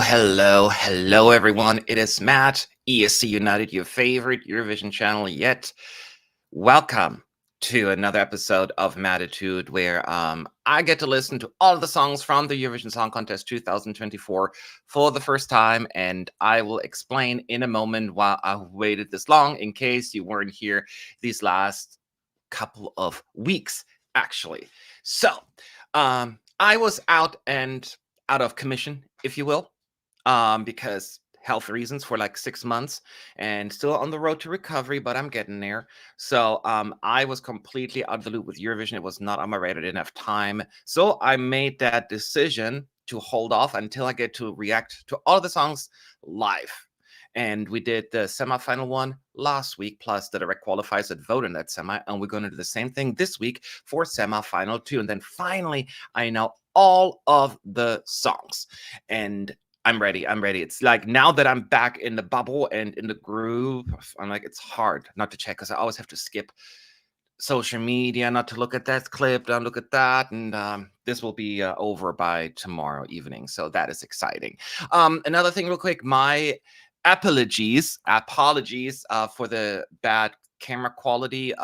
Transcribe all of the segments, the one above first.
Hello, everyone. It is Matt, ESC United, your favorite Eurovision channel yet. Welcome to another episode of Mattitude, where I get to listen to all of the songs from the Eurovision Song Contest 2024 for the first time, and I will explain in a moment why I waited this long, in case you weren't here these last couple of weeks, actually. So, I was out of commission, if you will, because health reasons for like 6 months and still on the road to recovery, but I'm getting there. So I was completely out of the loop with Eurovision. It was not on my radar. I didn't have time. So I made that decision to hold off until I get to react to all the songs live. And we did the semifinal one last week, plus the direct qualifiers that vote in that semi. And we're going to do the same thing this week for semifinal 2. And then finally, I know all of the songs. And I'm ready. It's like now that I'm back in the bubble and in the groove, I'm like, it's hard not to check because I always have to skip social media, not to look at that clip, don't look at that. And this will be over by tomorrow evening. So that is exciting. Another thing, real quick, my apologies for the bad camera quality.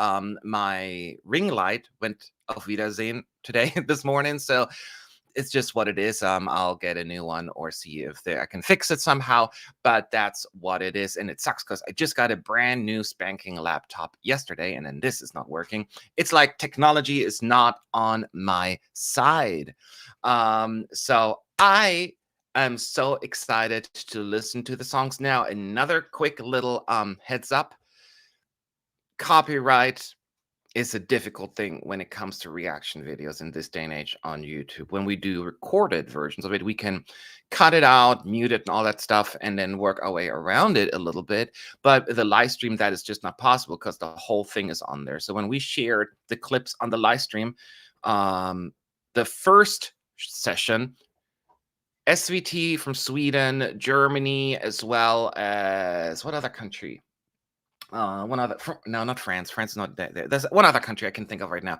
My ring light went auf Wiedersehen today, this morning. So it's just what it is. I'll get a new one or see if I can fix it somehow, but that's what it is. And it sucks because I just got a brand new spanking laptop yesterday, and then this is not working. It's like technology is not on my side. So I am so excited to listen to the songs now. Another quick little heads up. Copyright is a difficult thing when it comes to reaction videos in this day and age on YouTube. When we do recorded versions of it, we can cut it out, mute it, and all that stuff, and then work our way around it a little bit. But the live stream, that is just not possible because the whole thing is on there. So when we shared the clips on the live stream, the first session, SVT from Sweden, Germany, as well as what other country? One other, no, not France. France is not there. There's one other country I can think of right now.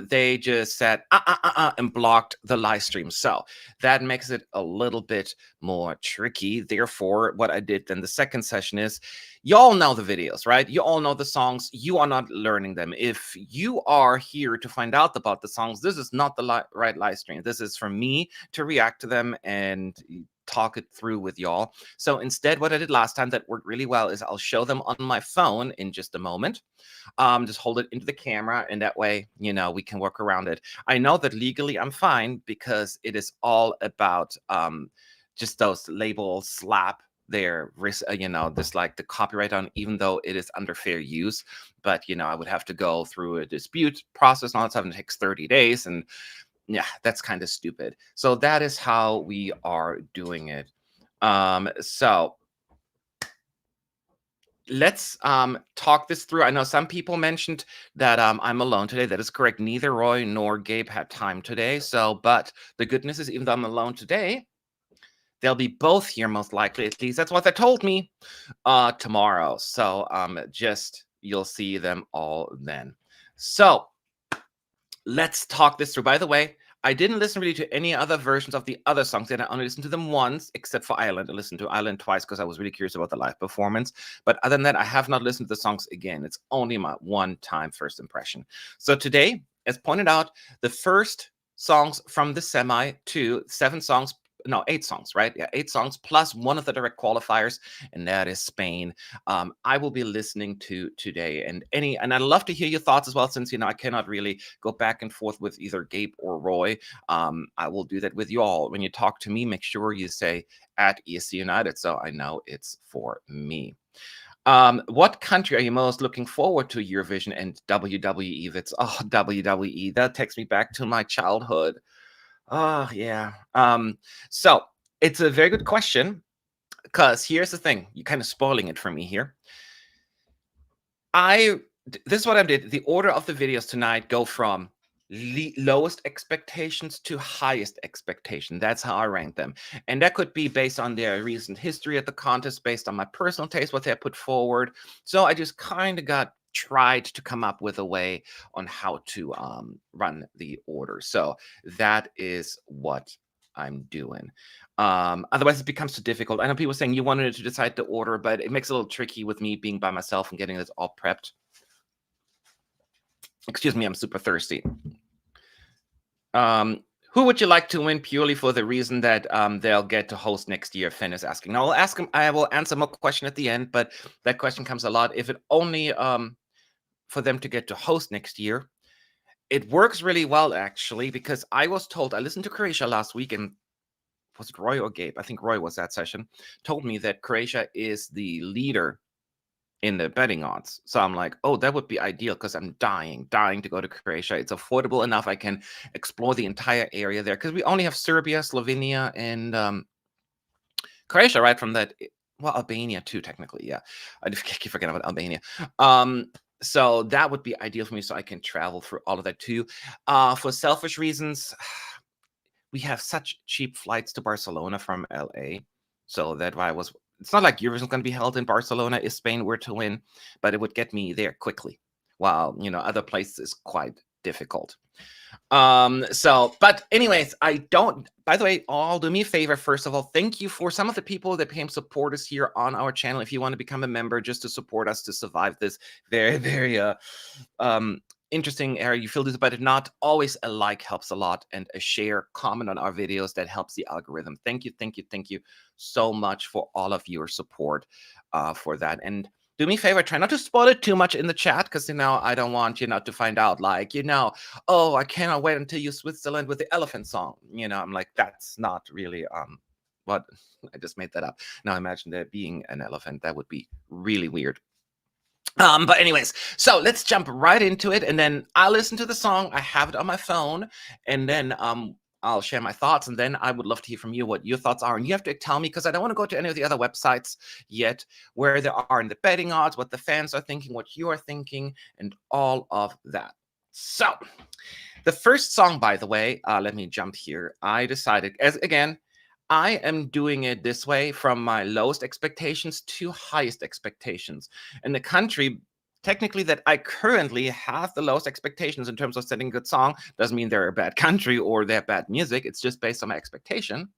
They just said and blocked the live stream. So that makes it a little bit more tricky. Therefore, what I did then the second session is, you all know the videos, right? You all know the songs. You are not learning them. If you are here to find out about the songs, this is not the right live stream. This is for me to react to them and talk it through with y'all. So instead, what I did last time that worked really well is I'll show them on my phone in just a moment. Just hold it into the camera, and that way, we can work around it. I know that legally I'm fine because it is all about just those labels slap their risk, this like the copyright on, even though it is under fair use. But, I would have to go through a dispute process and all that stuff, and it takes 30 days. And yeah, that's kind of stupid. So that is how we are doing it. So let's talk this through. I know some people mentioned that I'm alone today. That is correct. Neither Roy nor Gabe had time today. So, but the good news is, even though I'm alone today, they'll be both here most likely. At least that's what they told me tomorrow. So just you'll see them all then. So let's talk this through. By the way, I didn't listen really to any other versions of the other songs, and I only listened to them once, except for Ireland. I listened to Ireland twice because I was really curious about the live performance. But other than that, I have not listened to the songs again. It's only my one-time first impression. So today, as pointed out, the first songs from the semi to 8 songs, right? Yeah, 8 songs plus one of the direct qualifiers, and that is Spain. I will be listening to today, and I'd love to hear your thoughts as well, since I cannot really go back and forth with either Gabe or Roy. I will do that with you all. When you talk to me, make sure you say at ESC United, so I know it's for me. What country are you most looking forward to Eurovision and WWE? That's WWE. That takes me back to my childhood. Oh, yeah. So it's a very good question, because here's the thing. You're kind of spoiling it for me here. This is what I did. The order of the videos tonight go from lowest expectations to highest expectation. That's how I rank them. And that could be based on their recent history at the contest, based on my personal taste, what they put forward. So I just kind of tried to come up with a way on how to run the order. So that is what I'm doing. Otherwise, it becomes too difficult. I know people saying you wanted to decide the order, but it makes it a little tricky with me being by myself and getting this all prepped. Excuse me, I'm super thirsty. Who would you like to win purely for the reason that they'll get to host next year? Finn is asking. Now, I will answer more question at the end, but that question comes a lot. If it only for them to get to host next year, it works really well, actually, because I was told, I listened to Croatia last week, and was it Roy or Gabe? I think Roy was that session, told me that Croatia is the leader in the betting odds. So I'm like, oh, that would be ideal because I'm dying to go to Croatia. It's affordable enough. I can explore the entire area there because we only have Serbia, Slovenia, and Croatia, right? From that, well, Albania too, technically. Yeah, I keep forgetting about Albania. So that would be ideal for me, so I can travel through all of that too. For selfish reasons, we have such cheap flights to Barcelona from LA, so that's why it's not like Eurovision is going to be held in Barcelona if Spain were to win, but it would get me there quickly, while other places is quite difficult. But anyways, by the way, all do me a favor. First of all, thank you for some of the people that became supporters here on our channel. If you want to become a member just to support us to survive this very, very interesting area you feel this, but if not, always a like helps a lot, and a share, comment on our videos, that helps the algorithm. Thank you so much for all of your support for that. And do me a favor, try not to spoil it too much in the chat, because I don't want to find out like oh, I cannot wait until you Switzerland with the elephant song. I'm like, that's not really what I just made that up. Now imagine there being an elephant. That would be really weird. But anyways, so let's jump right into it, and then I'll listen to the song. I have it on my phone, and then I'll share my thoughts, and then I would love to hear from you what your thoughts are. And you have to tell me, because I don't want to go to any of the other websites yet, where there are in the betting odds, what the fans are thinking, what you are thinking, and all of that. So the first song, by the way, let me jump here. I decided, I am doing it this way, from my lowest expectations to highest expectations. And the country, technically, that I currently have the lowest expectations in terms of setting a good song, doesn't mean they're a bad country or they're bad music. It's just based on my expectation.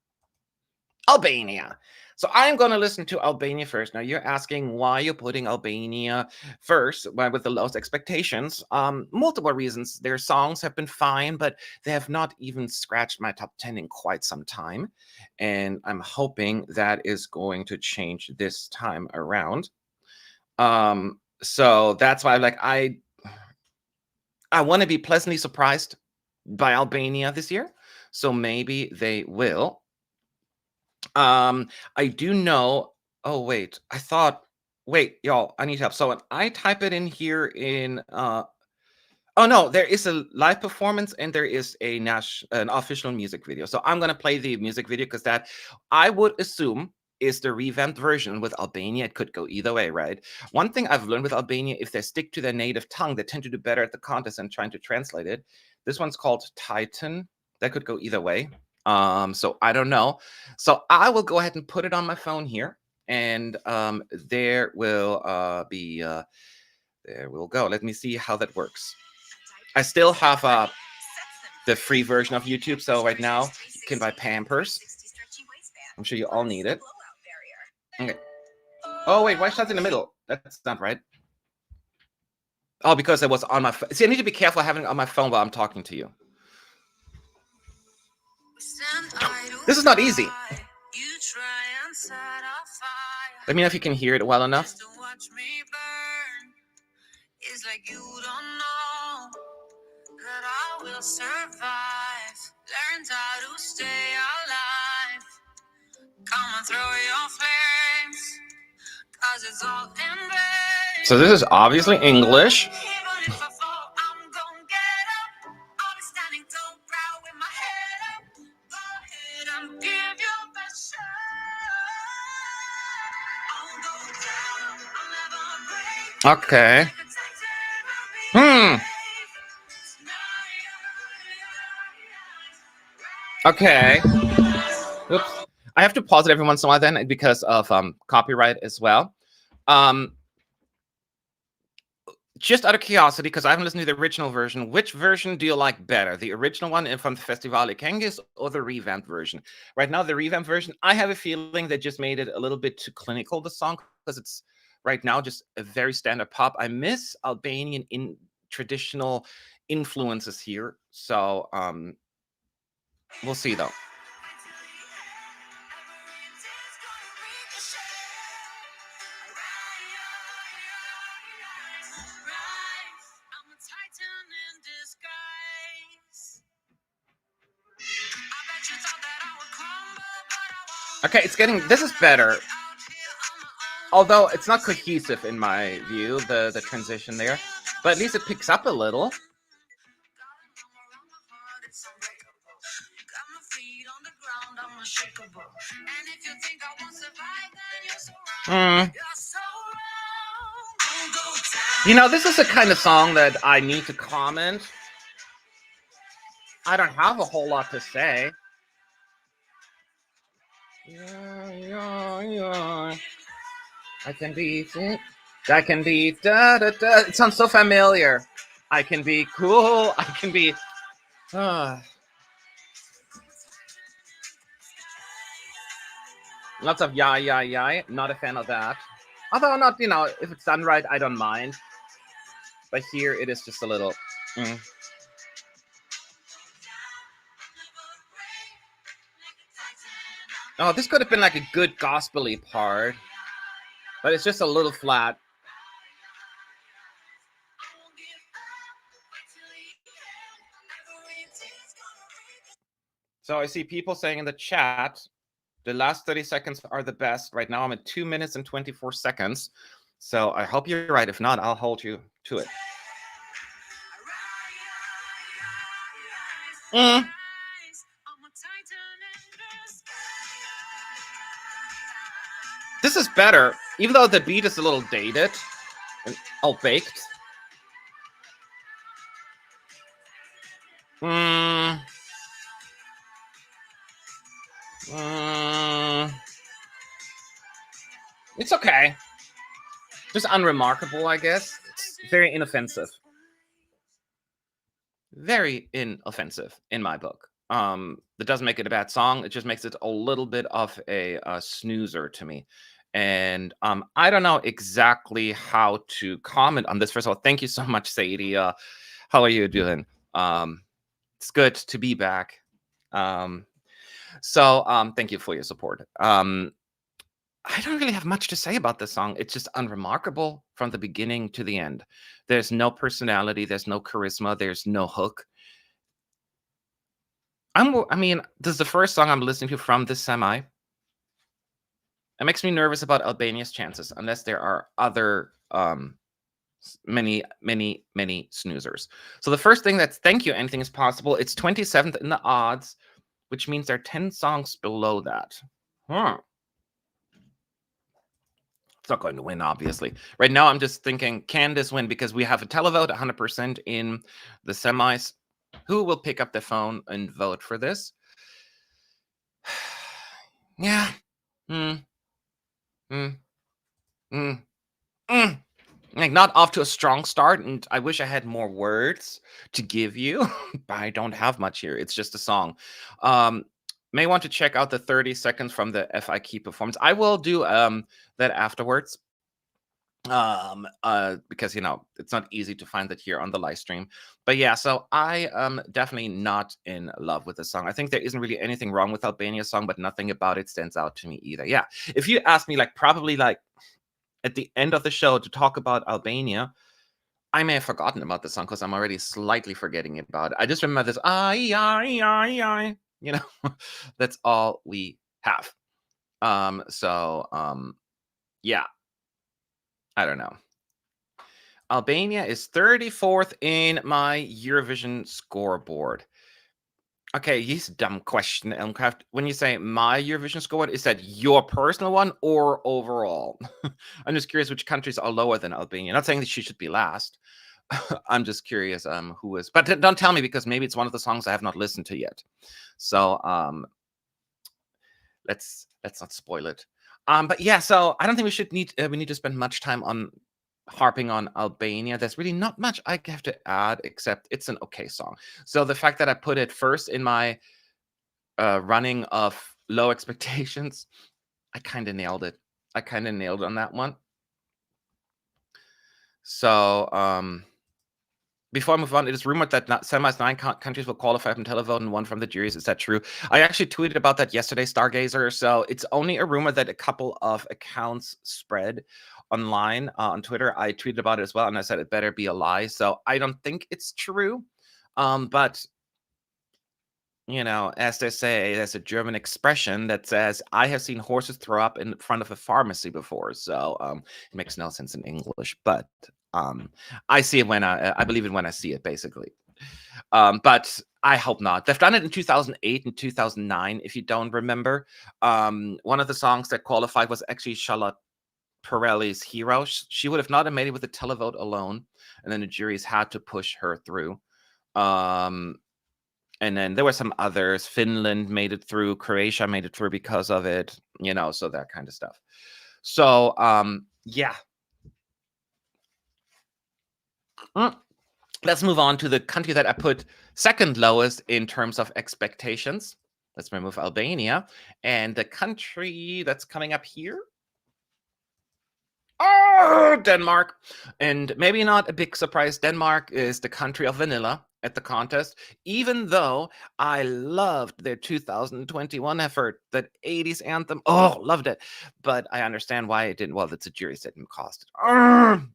Albania. So I'm going to listen to Albania first. Now, you're asking why you're putting Albania first with the lowest expectations. Multiple reasons. Their songs have been fine, but they have not even scratched my top 10 in quite some time. And I'm hoping that is going to change this time around. So that's why I want to be pleasantly surprised by Albania this year. So maybe they will. I do know. Oh, wait. Wait, y'all, I need help. So when I type it in here in, oh no, there is a live performance and there is an official music video. So I'm going to play the music video because that I would assume is the revamped version. With Albania, it could go either way, right? One thing I've learned with Albania, if they stick to their native tongue, they tend to do better at the contest than trying to translate it. This one's called Titan. That could go either way. So I don't know. So I will go ahead and put it on my phone here, and there will be there we'll go. Let me see how that works. I still have the free version of YouTube, so right now you can buy Pampers. I'm sure you all need it. Okay. Oh wait, why is that in the middle? That's not right. Oh, because it was on my phone. See, I need to be careful having it on my phone while I'm talking to you. This is not easy. Let me know if you can hear it well enough. It's like you don't know that I will survive. Learned how to stay alive. Come and throw your flames, 'cause it's all in vain. So this is obviously English. Okay. Okay. Oops. I have to pause it every once in a while then because of copyright as well. just out of curiosity, because I haven't listened to the original version, which version do you like better? The original one from Festivale Kengis or the revamped version? Right now, the revamped version, I have a feeling they just made it a little bit too clinical, the song, because it's right now just a very standard pop. I miss Albanian in traditional influences here. So we'll see though. Okay, it's getting, this is better. Although it's not cohesive in my view, the transition there. But at least it picks up a little. You know, this is the kind of song that I need to comment. I don't have a whole lot to say. I can be it. I can be da da da. It sounds so familiar. I can be cool. I can be. Lots of yeah. Not a fan of that. Although not, you know, if it's done right, I don't mind. But here it is just a little. Oh, this could have been like a good gospel-y part, but it's just a little flat. So I see people saying in the chat, the last 30 seconds are the best. Right now I'm at 2 minutes and 24 seconds. So I hope you're right. If not, I'll hold you to it. This is better, even though the beat is a little dated and all baked. It's okay. Just unremarkable, I guess. It's very inoffensive. Very inoffensive in my book. That doesn't make it a bad song. It just makes it a little bit of a snoozer to me. And I don't know exactly how to comment on this. First of all, thank you so much, Sadie. How are you doing? It's good to be back. So thank you for your support. I don't really have much to say about this song. It's just unremarkable from the beginning to the end. There's no personality. There's no charisma. There's no hook. I mean, this is the first song I'm listening to from this semi. It makes me nervous about Albania's chances, unless there are other many snoozers. So the first thing that's thank you, anything is possible. It's 27th in the odds, which means there are 10 songs below that. It's not going to win, obviously. Right now, I'm just thinking, can this win? Because we have a televote 100% in the semis. Who will pick up the phone and vote for this? Yeah. Like, not off to a strong start, and I wish I had more words to give you, but I don't have much here. It's just a song. May want to check out the 30 seconds from the FIK performance. I will do that afterwards. Because, you know, it's not easy to find that here on the live stream. But yeah, so I am definitely not in love with the song. I think there isn't really anything wrong with Albania's song, but nothing about it stands out to me either. Yeah, if you ask me, like, probably like at the end of the show to talk about Albania, I may have forgotten about the song because I'm already slightly forgetting about it. I just remember this, you know, that's all we have. Yeah, I don't know. Albania is 34th in my Eurovision scoreboard. Okay, here's a dumb question, Elmcraft. When you say my Eurovision scoreboard, is that your personal one or overall? I'm just curious which countries are lower than Albania. Not saying that she should be last. I'm just curious who is. But don't tell me, because maybe it's one of the songs I have not listened to yet. So let's not spoil it. But yeah, so I don't think we need to spend much time on harping on Albania. There's really not much I have to add, except it's an okay song. So the fact that I put it first in my running of low expectations, I kind of nailed it. I kind of nailed on that one. So before I move on, it is rumored that semi's 9 countries will qualify from televote and 1 from the juries. Is that true? I actually tweeted about that yesterday, Stargazer. So it's only a rumor that a couple of accounts spread online on Twitter. I tweeted about it as well, and I said it better be a lie. So I don't think it's true. But you know, as they say, there's a German expression that says, I have seen horses throw up in front of a pharmacy before. So it makes no sense in English, but I see it when I believe it when I see it, basically. But I hope not. They've done it in 2008 and 2009, if you don't remember. One of the songs that qualified was actually Charlotte Pirelli's Hero. She would have not have made it with a televote alone, and then the juries had to push her through. And then there were some others. Finland made it through. Croatia made it through because of it. You know, so that kind of stuff. So, yeah. Let's move on to the country that I put second lowest in terms of expectations. Let's remove Albania. And the country that's coming up here, Denmark. And maybe not a big surprise, Denmark is the country of vanilla at the contest, even though I loved their 2021 effort, that 80s anthem. Oh, loved it. But I understand why it didn't. Well, it's a jury set and cost it.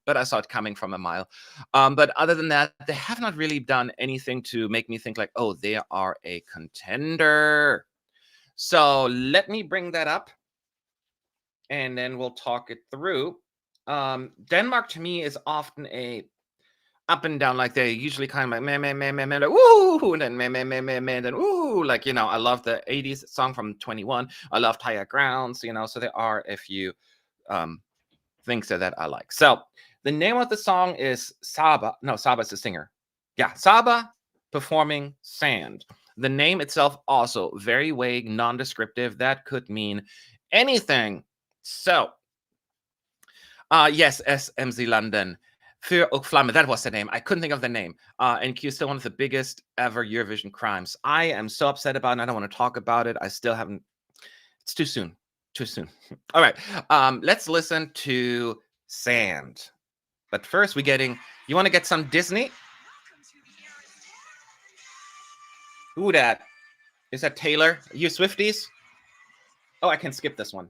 But I saw it coming from a mile. But other than that, they have not really done anything to make me think like, oh, they are a contender. So let me bring that up, and then we'll talk it through. Denmark to me is often a up and down, like they usually kind of like meh, like woo, and then meh, and then woo. Like, you know, I love the 80s song from 21. I loved Higher Grounds, you know, so there are a few things that I like. So the name of the song is Saba. No, Saba's the singer. Yeah, Saba performing Sand. The name itself also very vague, non-descriptive. That could mean anything. So yes, SMZ London. Fear och Flamme, that was the name. I couldn't think of the name. And Q still one of the biggest ever Eurovision crimes. I am so upset about it. I don't want to talk about it. I still haven't. It's too soon. Too soon. All right. Let's listen to Sand. But first, we're getting. You want to get some Disney? Who that? Is that Taylor? You Swifties? Oh, I can skip this one.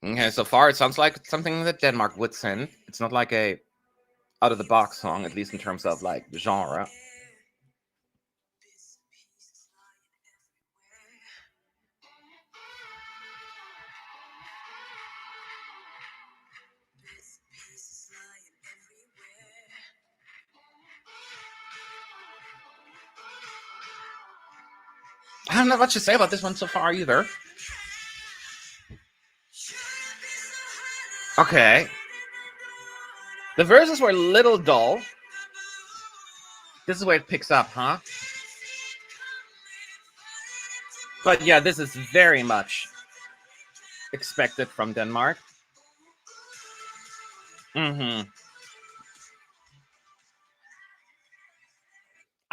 Okay, so far it sounds like something that Denmark would sing. It's not like a out of the box song, at least in terms of like genre. I don't know much to say about this one so far either. Okay. The verses were a little dull. This is where it picks up, huh? But yeah, this is very much expected from Denmark.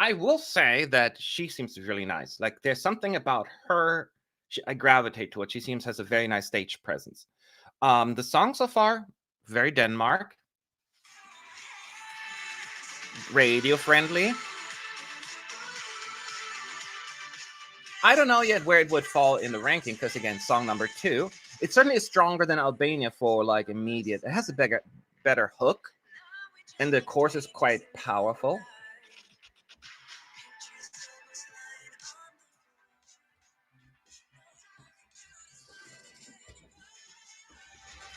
I will say that she seems really nice. Like, there's something about her I gravitate to it. She seems has a very nice stage presence. The song so far, very Denmark. Radio friendly. I don't know yet where it would fall in the ranking, because again, song number 2. It certainly is stronger than Albania for like immediate. It has a better hook, and the chorus is quite powerful.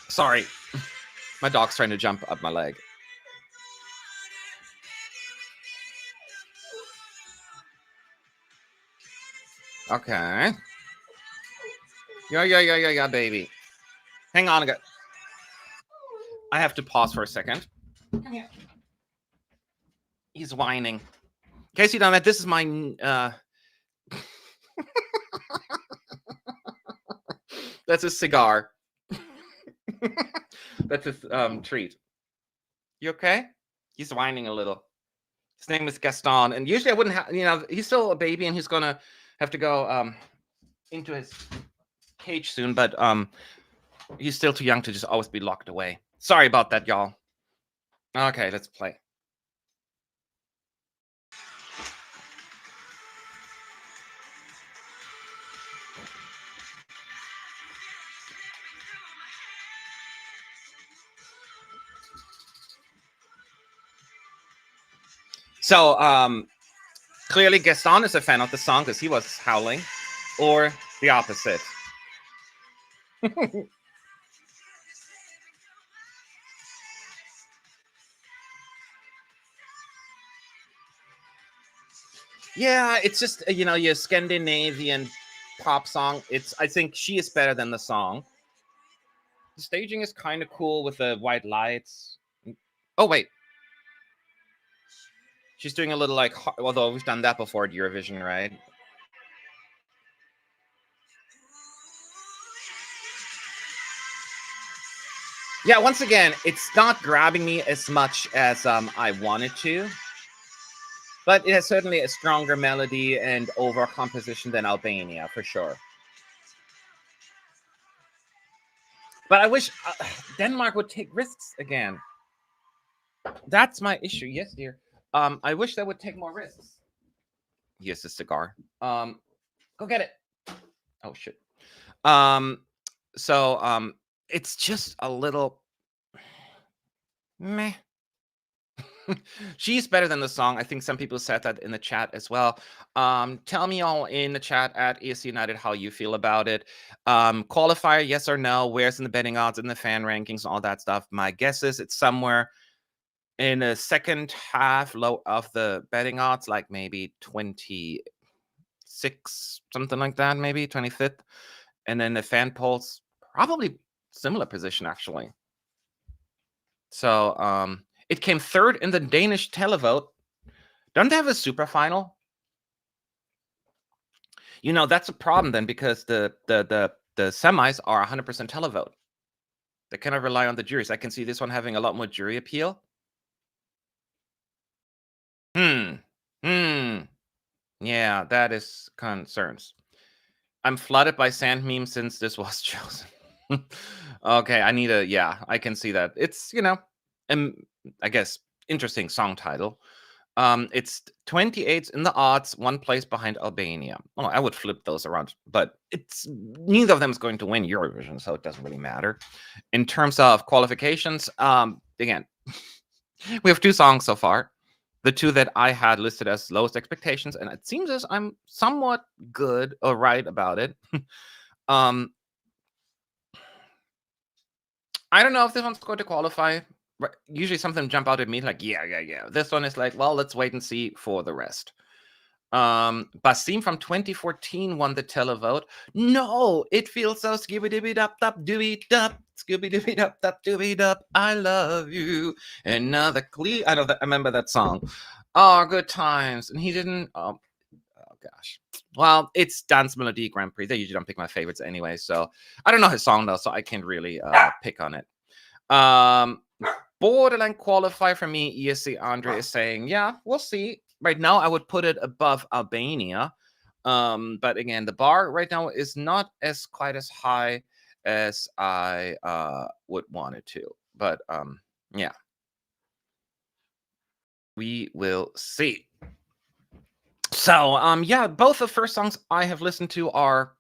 Sorry, my dog's trying to jump up my leg. Okay. Yeah, baby. Hang on again. I have to pause for a second. Come here. He's whining. In case you don't know, this is my that's a cigar. That's his treat. You okay? He's whining a little. His name is Gaston, and usually I wouldn't have. He's still a baby, and he's gonna have to go into his cage soon. But he's still too young to just always be locked away. Sorry about that, y'all. Okay, let's play. So clearly Gaston is a fan of the song because he was howling, or the opposite. Yeah, it's just your Scandinavian pop song. I think she is better than the song. The staging is kind of cool with the white lights. Oh wait, she's doing a little like, although we've done that before at Eurovision, right? Yeah, once again, it's not grabbing me as much as I wanted to, but it has certainly a stronger melody and overall composition than Albania, for sure. But I wish Denmark would take risks again. That's my issue. Yes, dear. I wish they would take more risks. Yes, a cigar. Go get it. Oh shit. So it's just a little meh. She's better than the song. I think some people said that in the chat as well. Tell me all in the chat at ESC United how you feel about it. Qualifier, yes or no? Where's in the betting odds, in the fan rankings, all that stuff? My guess is it's somewhere in the second half low of the betting odds, like maybe 26, something like that, maybe 25th. And then the fan polls, probably similar position, actually. So it came third in the Danish televote. Don't they have a super final? That's a problem then, because the semis are 100% televote. They cannot rely on the juries. I can see this one having a lot more jury appeal. Yeah, that is concerns. I'm flooded by sand memes since this was chosen. Okay, I can see that. It's, I guess, interesting song title. It's 28th in the odds, one place behind Albania. Oh, I would flip those around, but it's neither of them is going to win Eurovision, so it doesn't really matter. In terms of qualifications, again, we have two songs so far. The two that I had listed as lowest expectations, and it seems as I'm somewhat good or right about it. I don't know if this one's going to qualify. Usually something jump out at me like, yeah. This one is like, well, let's wait and see for the rest. Basim from 2014 won the televote. No, it feels so skibby-dibby-dub-dub, dooby-dub, skibby-dibby-dub-dub, dooby-dub. I love you. Another I remember that song. Oh, good times. And he didn't. Oh gosh. Well, it's Dance Melody Grand Prix. They usually don't pick my favorites anyway, so I don't know his song though, so I can't really pick on it. Borderline qualify for me. ESC Andre is saying, yeah, we'll see. Right now, I would put it above Albania. But again, the bar right now is not quite as high as I would want it to. But yeah. We will see. So yeah, both the first songs I have listened to are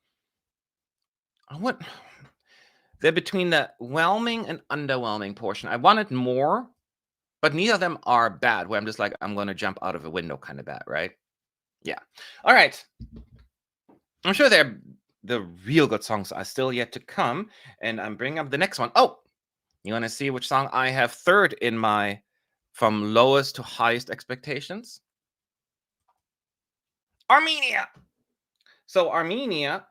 they're between the whelming and underwhelming portion. I wanted more, but neither of them are bad, where I'm just like, I'm going to jump out of a window kind of bad, right? Yeah. All right. I'm sure the real good songs are still yet to come, and I'm bringing up the next one. Oh, you want to see which song I have third in my from lowest to highest expectations? Armenia. So Armenia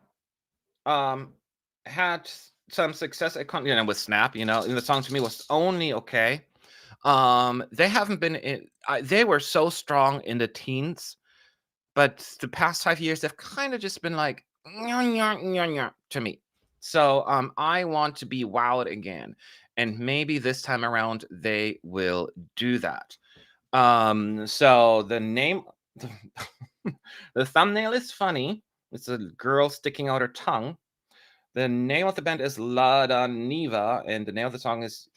had some success at with Snap, and the song to me was only okay. They haven't been they were so strong in the teens, but the past 5 years they've kind of just been like to me. So I want to be wowed again, and maybe this time around they will do that. So the name the thumbnail is funny. It's a girl sticking out her tongue. The name of the band is Lada Niva, and the name of the song is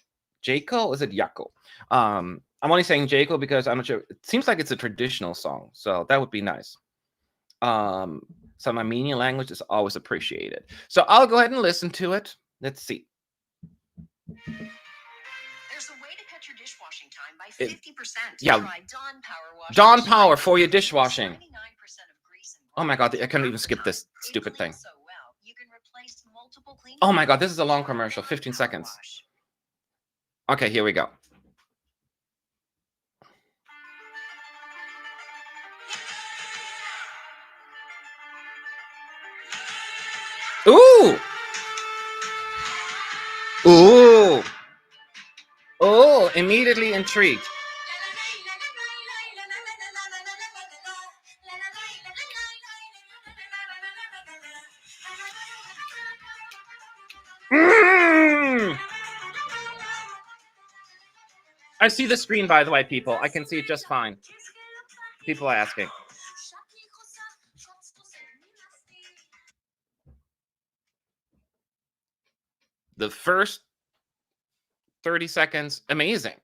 Jaco. Is it Yako? I'm only saying Jaco because I'm not sure. It seems like it's a traditional song, so that would be nice. Some Armenian language is always appreciated. So I'll go ahead and listen to it. Let's see. There's a way to cut your dishwashing time by 50%. Yeah. Try Dawn Power Wash. Dawn Power for your dishwashing. Oh my god, I can't even skip this stupid thing. Oh my god, this is a long commercial, 15 seconds. Okay, here we go. Ooh! Ooh! Oh, immediately intrigued. I see the screen, by the way, people. I can see it just fine. People are asking. The first 30 seconds, amazing.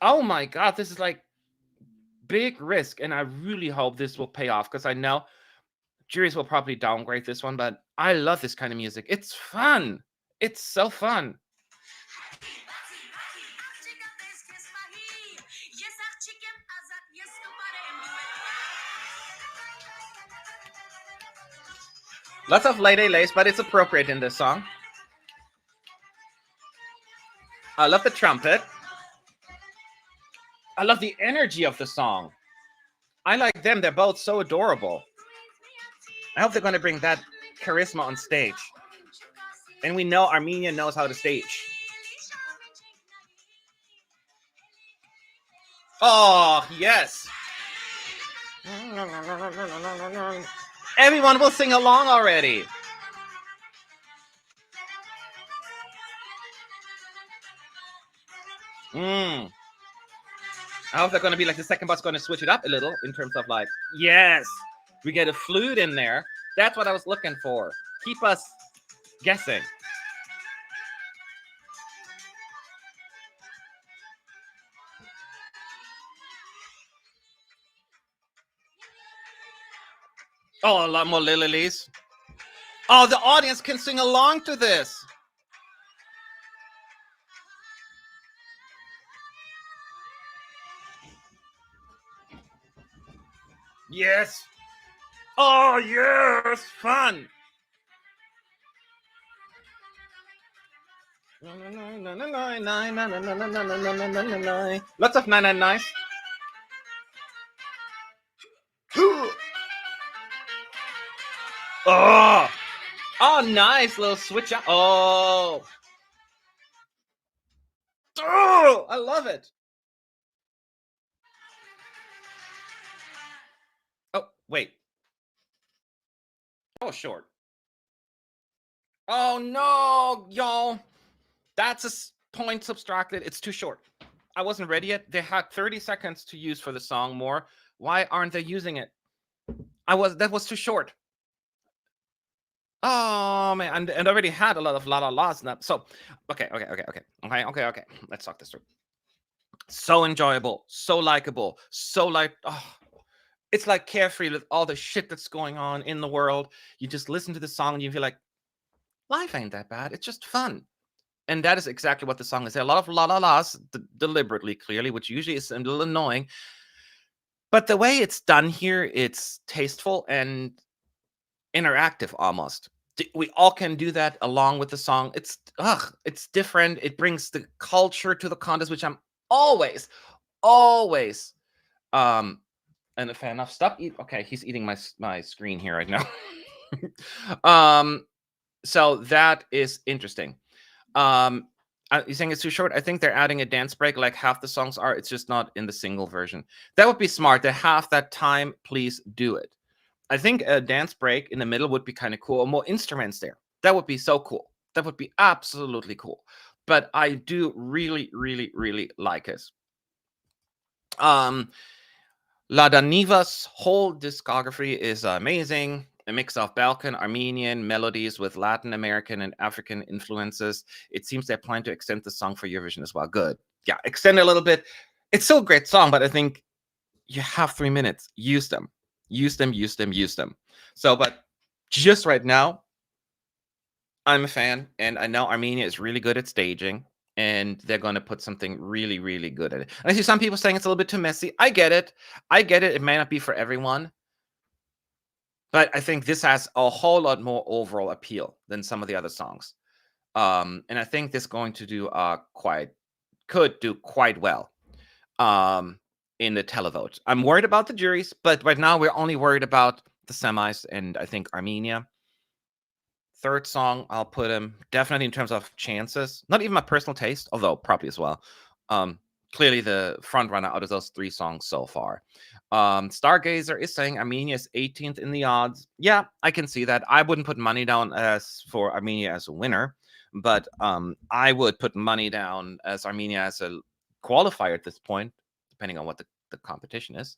Oh my god, this is like big risk, and I really hope this will pay off, because I know juries will probably downgrade this one, but I love this kind of music. It's fun. It's so fun. Lots of lady lace, but it's appropriate in this song. I love the trumpet. I love the energy of the song. I like them. They're both so adorable. I hope they're going to bring that charisma on stage. And we know Armenia knows how to stage. Oh, yes. Everyone will sing along already. I hope they're going to be like the second part's going to switch it up a little in terms of like, yes, we get a flute in there. That's what I was looking for. Keep us guessing. Oh, a lot more lilies. Oh, the audience can sing along to this. Yes. Oh, yes. Fun. Lots of 999. Oh, nice little switch up. Oh, I love it. Oh, wait. Oh, short. Oh, no, y'all. That's a point subtracted. It's too short. I wasn't ready yet. They had 30 seconds to use for the song more. Why aren't they using it? That was too short. Oh man, and already had a lot of la la la's. So, okay. Let's talk this through. So enjoyable, so likable, so like, it's like carefree with all the shit that's going on in the world. You just listen to the song and you feel like life ain't that bad. It's just fun. And that is exactly what the song is. There are a lot of la la la's deliberately, clearly, which usually is a little annoying. But the way it's done here, it's tasteful and interactive almost. We all can do that along with the song. It's different. It brings the culture to the contest, which I'm always and a fan of. Stop eat. Okay, he's eating my screen here right now. So that is interesting. You're saying it's too short? I think they're adding a dance break like half the songs are. It's just not in the single version. That would be smart. To have that time, please do it. I think a dance break in the middle would be kind of cool. More instruments there. That would be so cool. That would be absolutely cool. But I do really, really, really like it. La Daniva's whole discography is amazing. A mix of Balkan, Armenian melodies with Latin American and African influences. It seems they plan to extend the song for Eurovision as well. Good. Yeah, extend it a little bit. It's still a great song, but I think you have 3 minutes. Use them. Use them, use them, use them. So, but just right now, I'm a fan, and I know Armenia is really good at staging, and they're going to put something really, really good at it. And I see some people saying it's a little bit too messy. I get it. I get it. It may not be for everyone, but I think this has a whole lot more overall appeal than some of the other songs. And I think this going to do could do quite well in the televote. I'm worried about the juries, but right now we're only worried about the semis, and I think Armenia. Third song, I'll put him definitely in terms of chances. Not even my personal taste, although probably as well. Clearly the front runner out of those 3 songs so far. Stargazer is saying Armenia is 18th in the odds. Yeah, I can see that. I wouldn't put money down as for Armenia as a winner, but I would put money down as Armenia as a qualifier at this point, depending on what the competition is.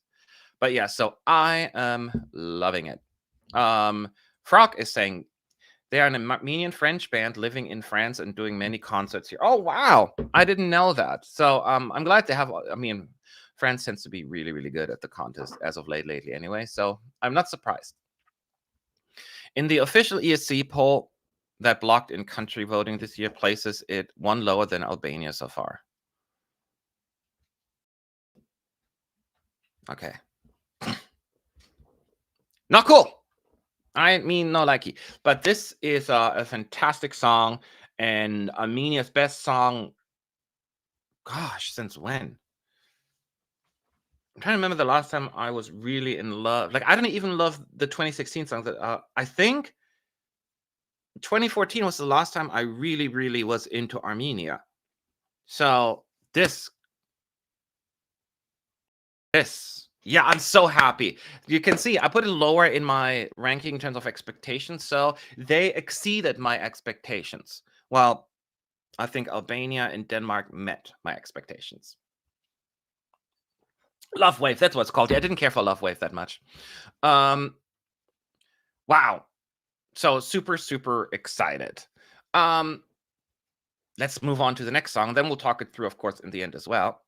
But yeah, so I am loving it. Frog is saying they are an Armenian French band living in France and doing many concerts here. Oh, wow. I didn't know that. So I'm glad to have, France tends to be really, really good at the contest as of lately anyway. So I'm not surprised. In the official ESC poll that blocked in country voting this year places it one lower than Albania so far. Okay. Not cool. I mean, no likey. But this is a fantastic song, and Armenia's best song. Gosh, since when? I'm trying to remember the last time I was really in love. Like, I don't even love the 2016 songs. I think 2014 was the last time I really, really was into Armenia. So this, yeah, I'm so happy. You can see I put it lower in my ranking in terms of expectations. So they exceeded my expectations. Well, I think Albania and Denmark met my expectations. Love Wave, that's what it's called. Yeah, I didn't care for Love Wave that much. Wow. So super, super excited. Let's move on to the next song. Then we'll talk it through, of course, in the end as well.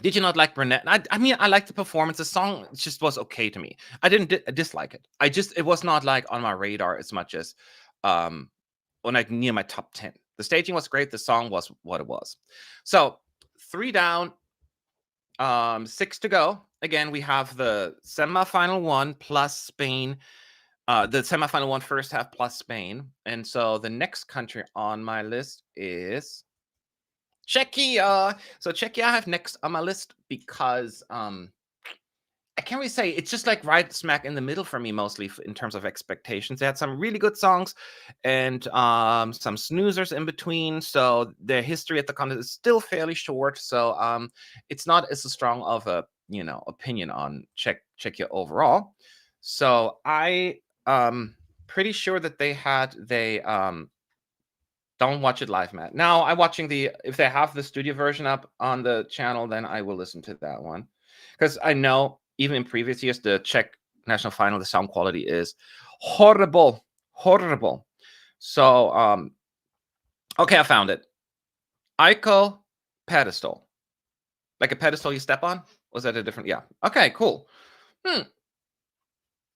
Did you not like Burnett? I mean, I liked the performance. The song just was okay to me. I didn't dislike it. It was not like on my radar as much as on like near my top 10. The staging was great. The song was what it was. So 3 down, 6 to go. Again, we have the semifinal 1 plus Spain. The semifinal 1 first half plus Spain. And so the next country on my list is Czechia. So Czechia I have next on my list because I can't really say, it's just like right smack in the middle for me, mostly in terms of expectations. They had some really good songs and some snoozers in between. So their history at the contest is still fairly short. So it's not as strong of a opinion on Czechia overall. So I pretty sure that they don't watch it live, Matt. Now I'm watching if they have the studio version up on the channel, then I will listen to that one. Because I know even in previous years, the Czech national final, the sound quality is horrible. Horrible. So, okay, I found it. Ico pedestal. Like a pedestal you step on? Was that a different? Yeah. Okay, cool.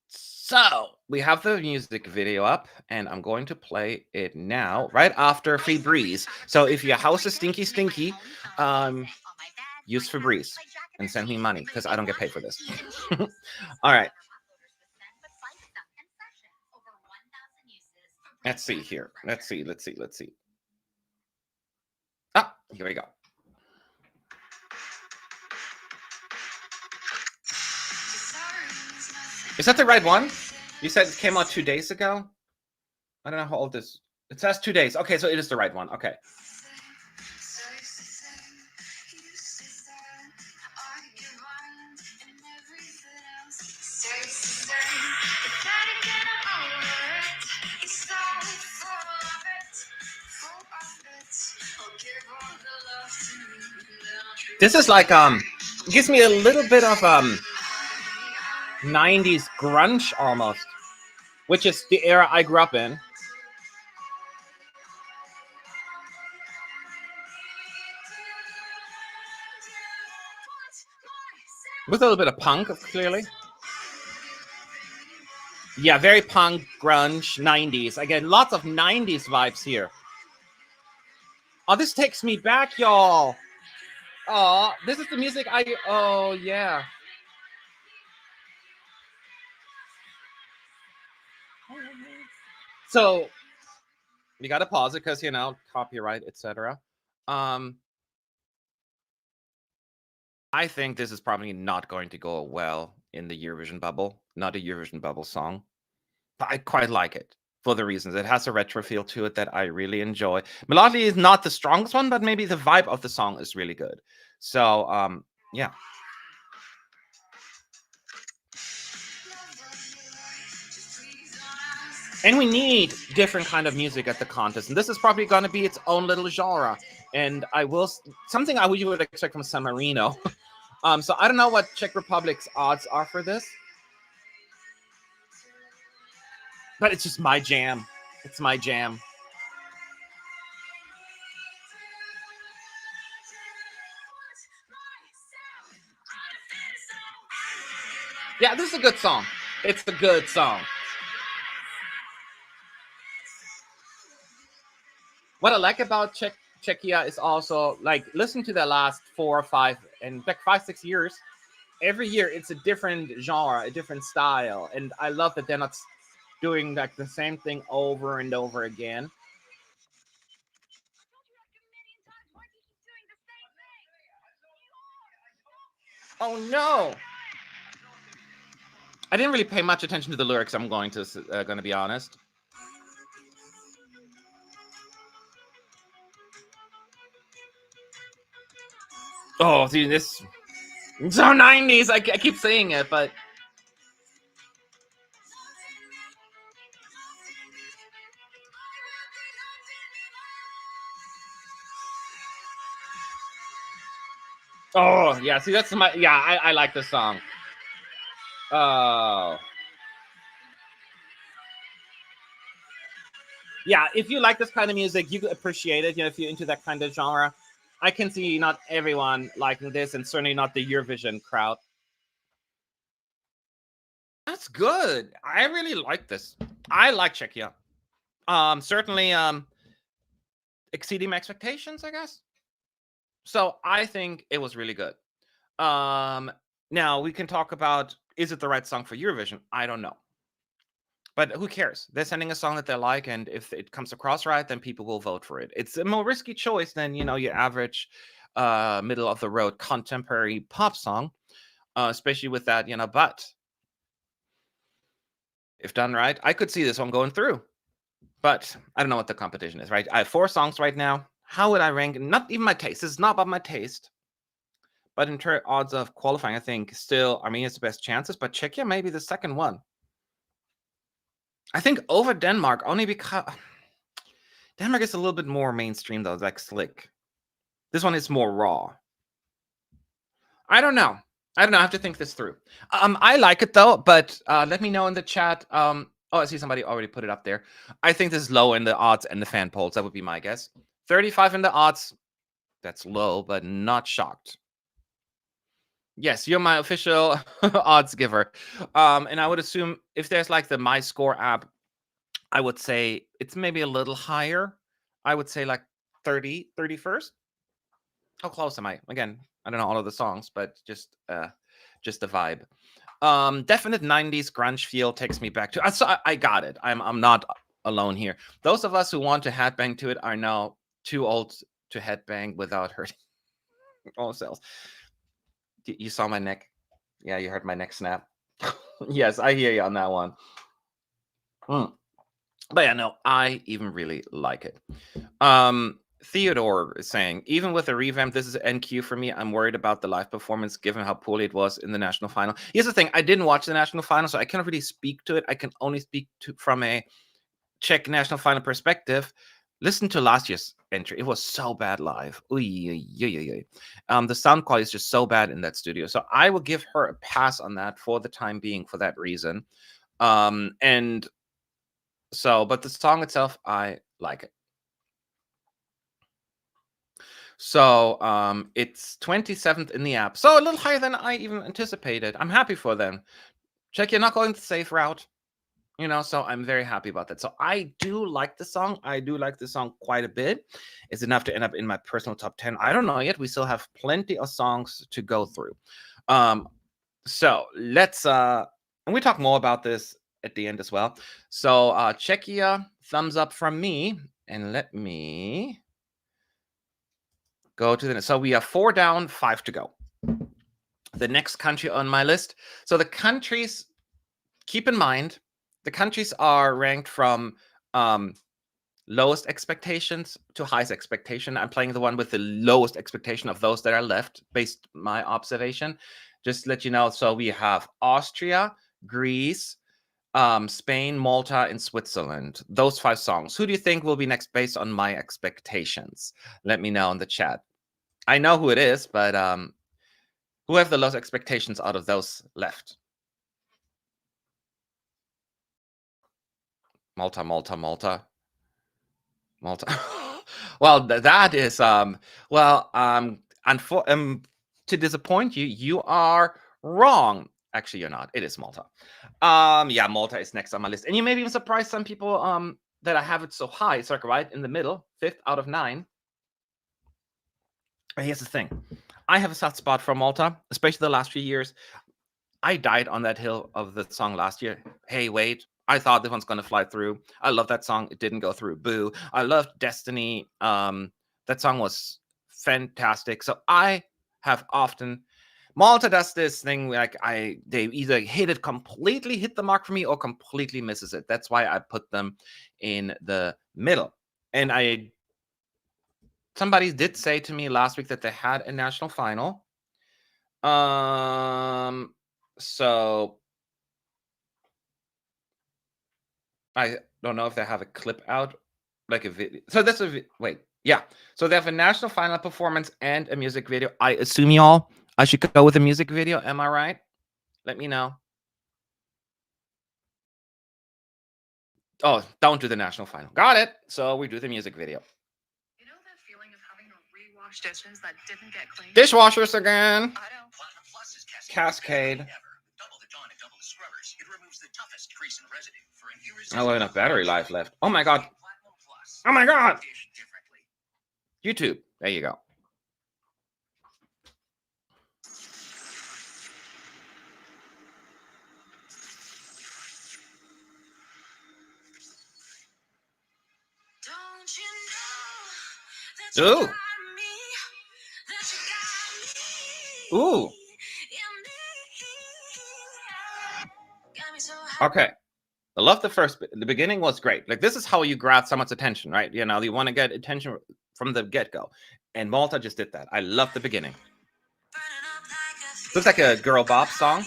So we have the music video up, and I'm going to play it now, right after Febreze. So if your house is stinky, use Febreze and send me money because I don't get paid for this. All right. Let's see here. Let's see. Ah, here we go. Is that the right one? You said it came out 2 days ago? I don't know how old this. It says 2 days. Okay, so it is the right one. Okay. This is like gives me a little bit of 90s grunge almost, which is the era I grew up in. With a little bit of punk, clearly. Yeah, very punk, grunge, 90s. Again, lots of 90s vibes here. Oh, this takes me back, y'all. Oh, this is the music oh, yeah. So, you gotta pause it because, copyright, etc. I think this is probably not going to go well in the Eurovision bubble. Not a Eurovision bubble song. But I quite like it for the reasons. It has a retro feel to it that I really enjoy. Melodically is not the strongest one, but maybe the vibe of the song is really good. So, yeah. And we need different kind of music at the contest. And this is probably going to be its own little genre. And something I would expect from San Marino. So I don't know what Czech Republic's odds are for this. But it's just my jam. It's my jam. Yeah, this is a good song. It's a good song. What I like about Czechia is also, like, listen to the last 4 or 5, and like 5-6 years. Every year it's a different genre, a different style, and I love that they're not doing like the same thing over and over again. Oh no! I didn't really pay much attention to the lyrics. I'm going to be honest. Oh, dude, this so 90s. I keep saying it, but oh yeah. See, that's I like this song. Oh. Yeah, if you like this kind of music, you could appreciate it. If you're into that kind of genre, I can see not everyone liking this, and certainly not the Eurovision crowd. That's good. I really like this. I like Czechia. Certainly exceeding my expectations, I guess. So I think it was really good. Now we can talk about, is it the right song for Eurovision? I don't know. But who cares? They're sending a song that they like, and if it comes across right, then people will vote for it. It's a more risky choice than, your average middle of the road contemporary pop song, especially with that, but if done right, I could see this one going through. But I don't know what the competition is, right? I have 4 songs right now. How would I rank? Not even my taste. This is not about my taste. But in terms of odds of qualifying, I think still Armenia's the best chances, but Czechia may be the second one. I think over Denmark, only because Denmark is a little bit more mainstream, though, like slick. This one is more raw. I don't know. I have to think this through. I like it, though, but let me know in the chat. Oh, I see somebody already put it up there. I think this is low in the odds and the fan polls. That would be my guess. 35 in the odds. That's low, but not shocked. Yes, you're my official odds giver. And I would assume if there's like the My Score app, I would say it's maybe a little higher. I would say like 31st. How close am I? Again, I don't know all of the songs, but just the vibe. Definite 90s grunge feel takes me back to. I got it. I'm not alone here. Those of us who want to headbang to it are now too old to headbang without hurting ourselves. You saw my neck? Yeah, you heard my neck snap. Yes, I hear you on that one. But yeah, no, I even really like it. Theodore is saying, even with a revamp, this is NQ for me. I'm worried about the live performance given how poorly it was in the national final. Here's the thing, I didn't watch the national final, so I cannot really speak to it. I can only speak to from a Czech national final perspective. Listen to last year's entry. It was so bad live. The sound quality is just so bad in that studio. So I will give her a pass on that for the time being for that reason. And so, but the song itself, I like it. So it's 27th in the app. So a little higher than I even anticipated. I'm happy for them. Czechia not going the safe route. So I'm very happy about that. So I do like the song. I do like the song quite a bit. It's enough to end up in my personal top 10. I don't know yet. We still have plenty of songs to go through. So let's and we talk more about this at the end as well. So Czechia, thumbs up from me. And let me go to the next. So we have 4 down, 5 to go. The next country on my list. So the countries, keep in mind, the countries are ranked from lowest expectations to highest expectation. I'm playing the one with the lowest expectation of those that are left, based my observation. Just to let you know. So we have Austria, Greece, Spain, Malta, and Switzerland. Those 5 songs. Who do you think will be next based on my expectations? Let me know in the chat. I know who it is, but who have the lowest expectations out of those left? Malta. Well, that is to disappoint you, you are wrong. Actually, you're not. It is Malta. Yeah, Malta is next on my list, and you may be even surprised some people that I have it so high. It's like right in the middle, 5th out of 9. But here's the thing, I have a soft spot for Malta, especially the last few years. I died on that hill of the song last year. Hey, wait. I thought this one's going to fly through. I love that song. It didn't go through. Boo. I loved Destiny. That song was fantastic. So I have often... Malta does this thing like they either completely hit the mark for me or completely misses it. That's why I put them in the middle. And somebody did say to me last week that they had a national final. So I don't know if they have a clip out, like a video. So that's wait, yeah. So they have a national final performance and a music video. I assume y'all, I should go with a music video. Am I right? Let me know. Oh, don't do the national final. Got it. So we do the music video. You know that feeling of having to rewash dishes that didn't get cleaned? Dishwashers again. I know. Platinum Plus is Cascade. Double the dawn and double the scrubbers. It removes the toughest grease and residue for an I have enough battery life left. Oh my god. Platinum Plus. Oh my god. Dish differently. YouTube. There you go. Don't you know that Ooh. you got me? That you got me? Ooh. Got me so high. Okay. I love the beginning was great. Like, this is how you grab someone's attention, right? You want to get attention from the get-go. And Malta just did that. I love the beginning. Looks like a girl bop song.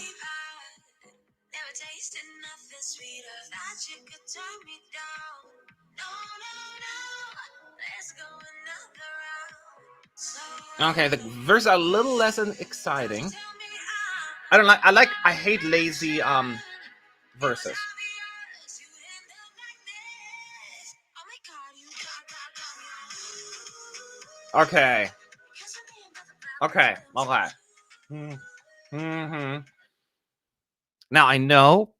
Okay, the verses are a little less exciting. I hate lazy verses. Okay. Now I know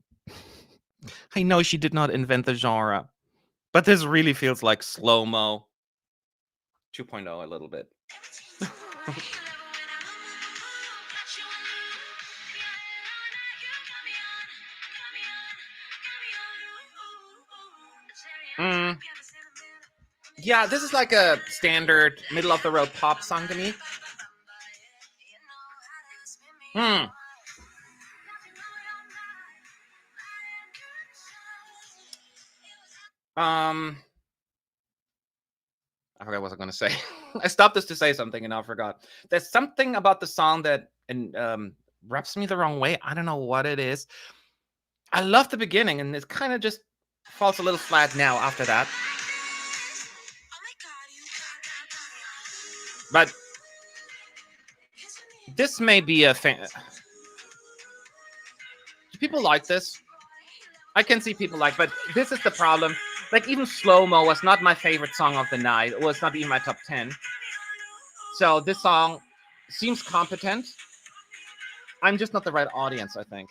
she did not invent the genre, but this really feels like slow-mo 2.0 a little bit. Yeah, this is like a standard middle-of-the-road pop song to me. I forgot what I was going to say. I stopped this to say something and now I forgot. There's something about the song that rubs me the wrong way. I don't know what it is. I love the beginning and it kind of just falls a little flat now after that. But this may be a fan. Do people like this? I can see people like, but this is the problem. Like even Slow Mo was not my favorite song of the night. It was not even my top 10. So this song seems competent. I'm just not the right audience, I think.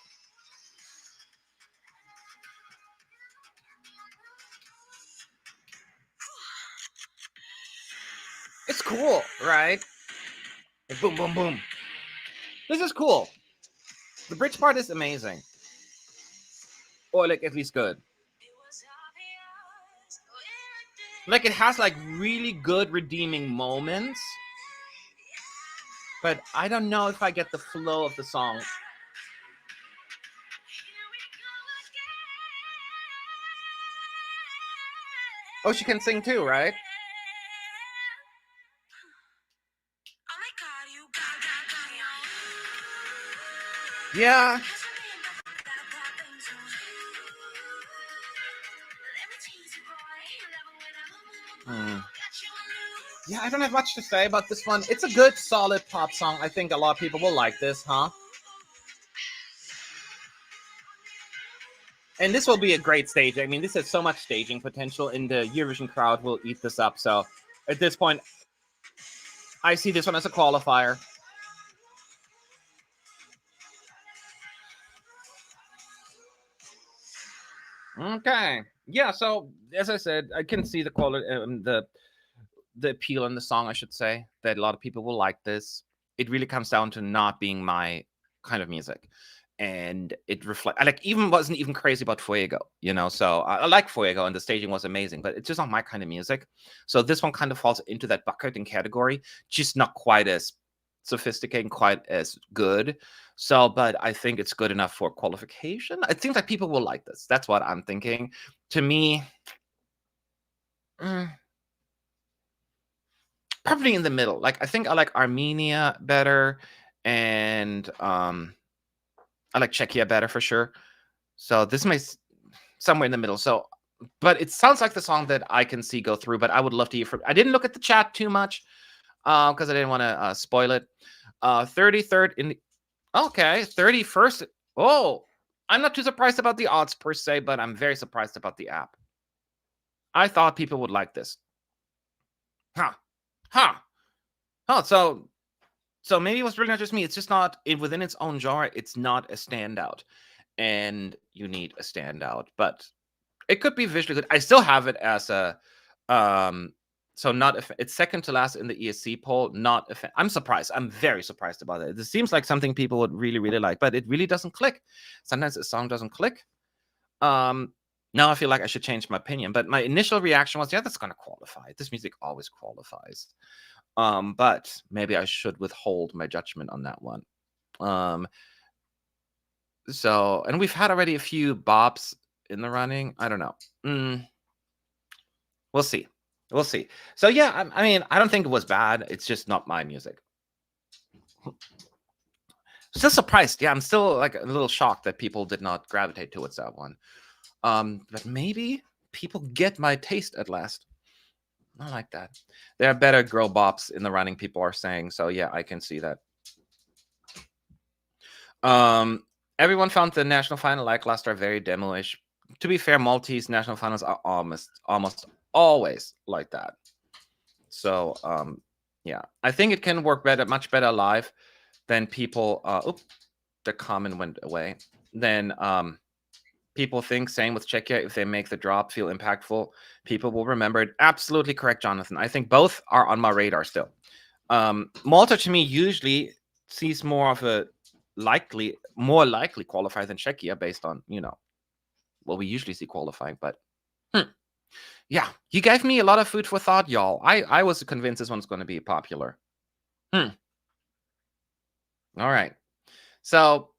It's cool, right? Like boom, boom, boom. This is cool. The bridge part is amazing. Or like at least good. Like it has like really good redeeming moments. But I don't know if I get the flow of the song. Oh, she can sing too, right? Yeah. Yeah, I don't have much to say about this one. It's a good, solid pop song. I think a lot of people will like this, huh? And this will be a great stage. I mean, this has so much staging potential, and the Eurovision crowd will eat this up. So at this point, I see this one as a qualifier. Okay. Yeah, so as I said, I can see the quality, the appeal in the song, I should say, that a lot of people will like this. It really comes down to not being my kind of music. And it reflects, I like even wasn't even crazy about Fuego, you know. So I like Fuego and the staging was amazing, but it's just not my kind of music. So this one kind of falls into that bucket and category, just not quite as sophisticated, quite as good. So, but I think it's good enough for qualification. It seems like people will like this. That's what I'm thinking. To me, probably in the middle. Like I think I like Armenia better, and I like Czechia better for sure. So this may somewhere in the middle. So, but it sounds like the song that I can see go through. But I would love to hear from. I didn't look at the chat too much because I didn't want to spoil it. 33rd in the. Okay, 31st. Oh, I'm not too surprised about the odds per se, but I'm very surprised about the app. I thought people would like this. Huh. Oh, so maybe it was really not just me. It's just not within its own genre. It's not a standout, and you need a standout. But it could be visually good. I still have it as a so not it's second to last in the ESC poll. Not I'm surprised. I'm very surprised about it. This seems like something people would really, really like, but it really doesn't click. Sometimes a song doesn't click. Now I feel like I should change my opinion, but my initial reaction was, yeah, that's going to qualify. This music always qualifies. But maybe I should withhold my judgment on that one. So, and we've had already a few bops in the running. I don't know. We'll see. We'll see. So yeah, I mean, I don't think it was bad. It's just not my music. Still surprised. Yeah, I'm still like a little shocked that people did not gravitate towards that one. But maybe people get my taste at last. I like that. There are better girl bops in the running, people are saying. So yeah, I can see that. Everyone found the national final lackluster, very demo-ish. To be fair, Maltese national finals are almost always like that. So yeah, I think it can work better, much better live than people. Oops, the comment went away. Then people think. Same with Czechia. If they make the drop feel impactful, people will remember it. Absolutely correct, Jonathan. I think both are on my radar still. Malta to me usually sees more of a more likely qualifier than Czechia based on, you know, what we usually see qualifying. But yeah, you gave me a lot of food for thought, y'all. I was convinced this one's going to be popular. All right. So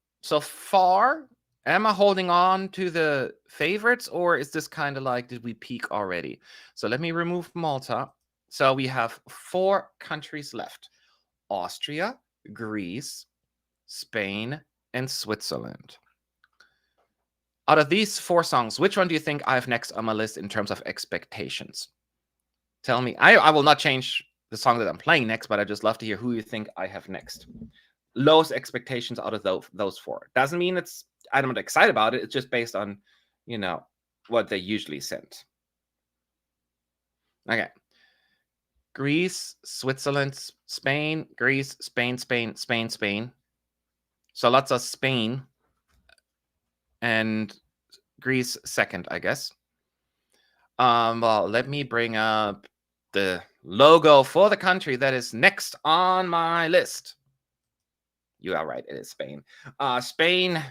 far Am I holding on to the favorites, or is this kind of like, did we peak already? So let me remove Malta. So we have 4 countries left: Austria, Greece, Spain, and Switzerland. Out of these 4 songs, which one do you think I have next on my list in terms of expectations? Tell me. I will not change the song that I'm playing next, but I just love to hear who you think I have next. Lowest expectations out of those 4. Doesn't mean I'm not excited about it. It's just based on, what they usually send. Okay. Greece, Switzerland, Spain, Greece, Spain, Spain, Spain, Spain. So lots of Spain. And Greece second, I guess. Well, let me bring up the logo for the country that is next on my list. You are right, it is Spain. Spain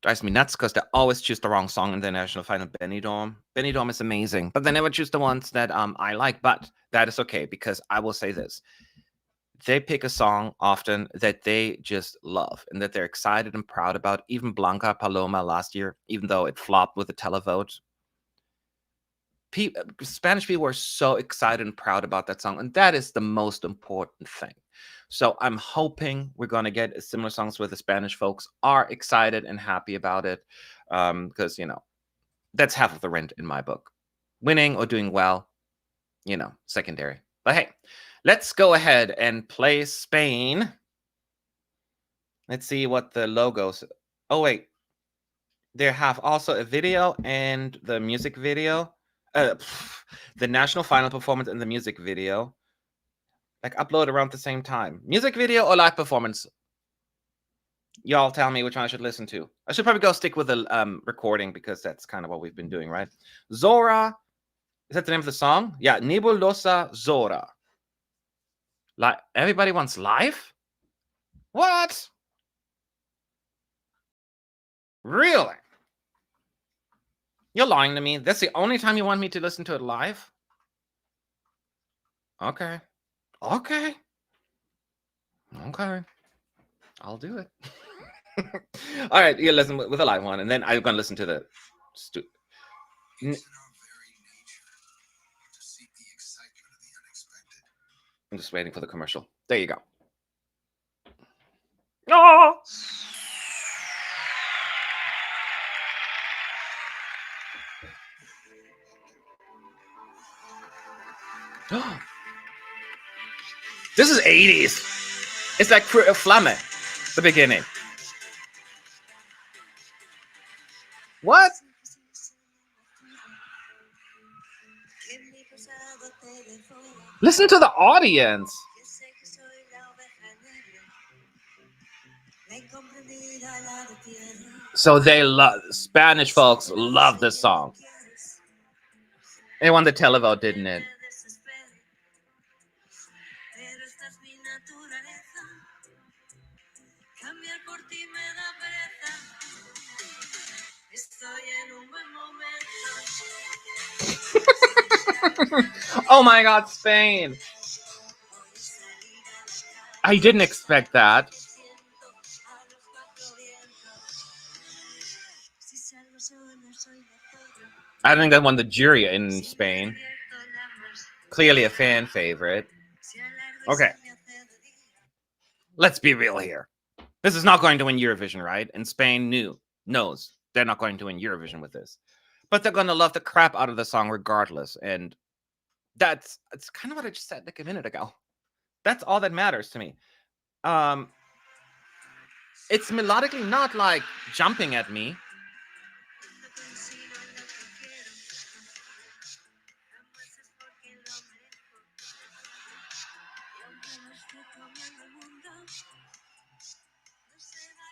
drives me nuts because they always choose the wrong song in the national final. Benidorm is amazing, but they never choose the ones that I like. But that is okay, because I will say this: they pick a song often that they just love and that they're excited and proud about. Even Blanca Paloma last year, even though it flopped with the televote, Spanish people were so excited and proud about that song, and that is the most important thing. So I'm hoping we're going to get similar songs where the Spanish folks are excited and happy about it, because that's half of the rent in my book. Winning or doing well, secondary. But hey, let's go ahead and play Spain. Let's see what the logos. Oh wait, they have also a video and the music video. The national final performance and the music video, like, upload around the same time. Music video or live performance? Y'all tell me which one I should listen to. I should probably go stick with the recording, because that's kind of what we've been doing, right? Zora, is that the name of the song? Yeah, Nebulosa Zora. Everybody wants live? What? Really? You're lying to me. That's the only time you want me to listen to it live? Okay. I'll do it. All right, you listen with a live one, and then I'm gonna listen to the. It's in our very nature to seek the excitement of the unexpected. I'm just waiting for the commercial. There you go. Oh! This is 80s. It's like Flamme, the beginning. What? Listen to the audience. So Spanish folks love this song. They won the televote, didn't it? Oh my God, Spain. I didn't expect that. I think that won the jury in Spain. Clearly a fan favorite. Okay. Let's be real here. This is not going to win Eurovision, right? And Spain knows they're not going to win Eurovision with this. But they're going to love the crap out of the song regardless. And it's kind of what I just said like a minute ago. That's all that matters to me. It's melodically not like jumping at me.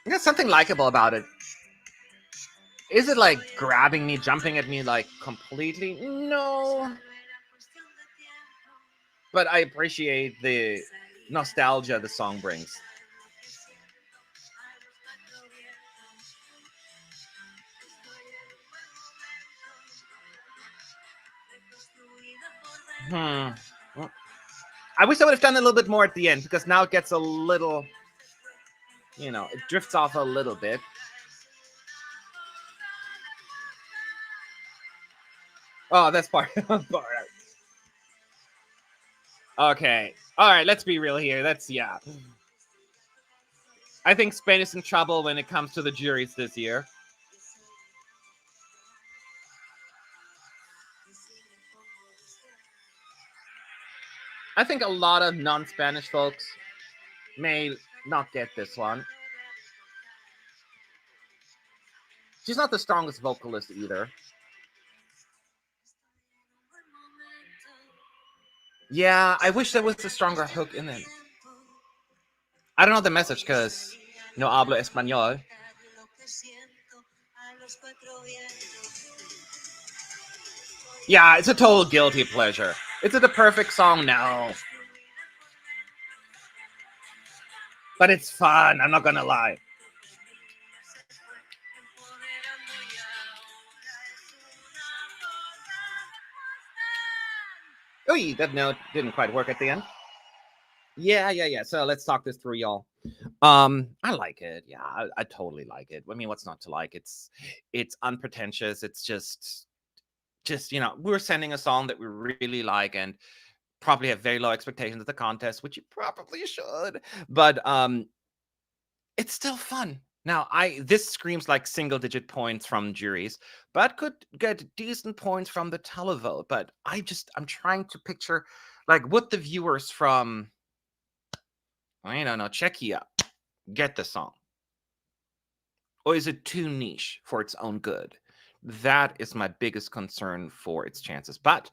There's something likable about it. Is it like grabbing me, jumping at me like completely? No. But I appreciate the nostalgia the song brings. I wish I would have done a little bit more at the end, because now it gets a little you know, it drifts off a little bit. Oh, that's part. Okay. All right, let's be real here. Yeah. I think Spain is in trouble when it comes to the juries this year. I think a lot of non-Spanish folks may not get this one. She's not the strongest vocalist either. Yeah, I wish there was a stronger hook in it. I don't know the message because no hablo español. Yeah, it's a total guilty pleasure. Is it the perfect song? No. But it's fun, I'm not gonna lie. Oh, that note didn't quite work at the end. Yeah. So let's talk this through, y'all. I like it. Yeah, I totally like it. I mean, what's not to like? It's unpretentious. It's just you know, we're sending a song that we really like and probably have very low expectations of the contest, which you probably should. But it's still fun. Now, this screams like single-digit points from juries, but could get decent points from the televote. But I'm trying to picture, like, would the viewers from, I don't know, Czechia get the song? Or is it too niche for its own good? That is my biggest concern for its chances. But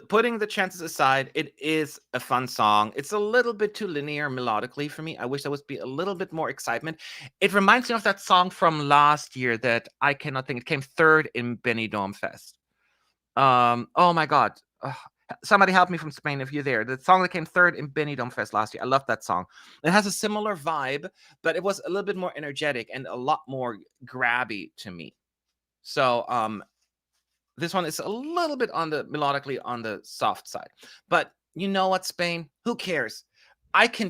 putting the chances aside, it is a fun song. It's a little bit too linear melodically for me. I wish there would be a little bit more excitement. It reminds me of that song from last year that I cannot think. It came third in Benidorm Fest. Oh my God. Somebody help me from Spain if you're there. The song that came third in Benidorm Fest last year. I love that song. It has a similar vibe, but it was a little bit more energetic and a lot more grabby to me. So this one is a little bit melodically on the soft side. But you know what, Spain? Who cares? I can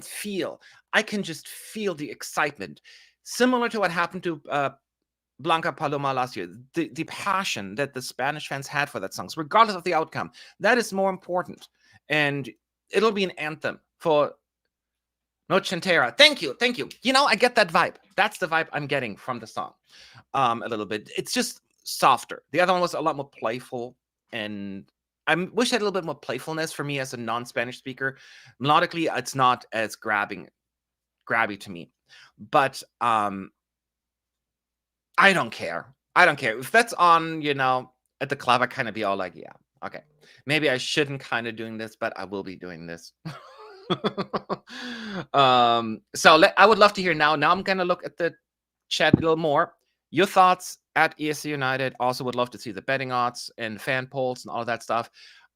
just feel the excitement. Similar to what happened to Blanca Paloma last year. The passion that the Spanish fans had for that song, regardless of the outcome, that is more important. And it'll be an anthem for Noche Entera. Thank you. You know, I get that vibe. That's the vibe I'm getting from the song. A little bit. It's just softer. The other one was a lot more playful, and I wish I had a little bit more playfulness for me as a non-Spanish speaker. Melodically, it's not as grabby to me. But I don't care. If that's on, you know, at the club, I kind of be all like, yeah, okay. Maybe I shouldn't kind of doing this, but I will be doing this. So I would love to hear now. Now I'm gonna look at the chat a little more. Your thoughts at ESC United. Also would love to see the betting odds and fan polls and all of that stuff.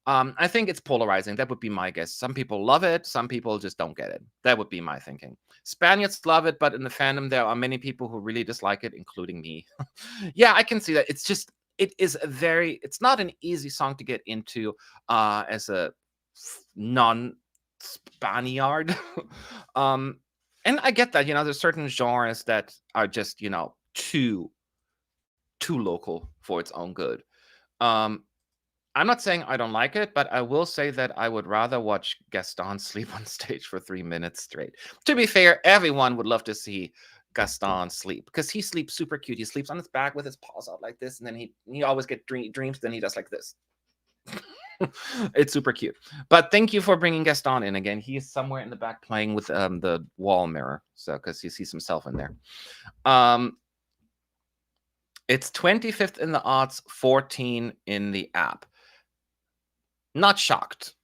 I think it's polarizing. That would be my guess. Some people love it. Some people just don't get it. That would be my thinking. Spaniards love it, but in the fandom, there are many people who really dislike it, including me. Yeah, I can see that. It's not an easy song to get into as a non-Spaniard. And I get that, you know, there's certain genres that are just, you know, too local for its own good. I'm not saying I don't like it, but I will say that I would rather watch Gaston sleep on stage for 3 minutes straight. To be fair, everyone would love to see Gaston sleep because he sleeps super cute. He sleeps on his back with his paws out like this, and then he always gets dreams. Then he does like this. It's super cute. But thank you for bringing Gaston in again. He is somewhere in the back playing with the wall mirror, so because he sees himself in there. It's 25th in the odds, 14 in the app. Not shocked.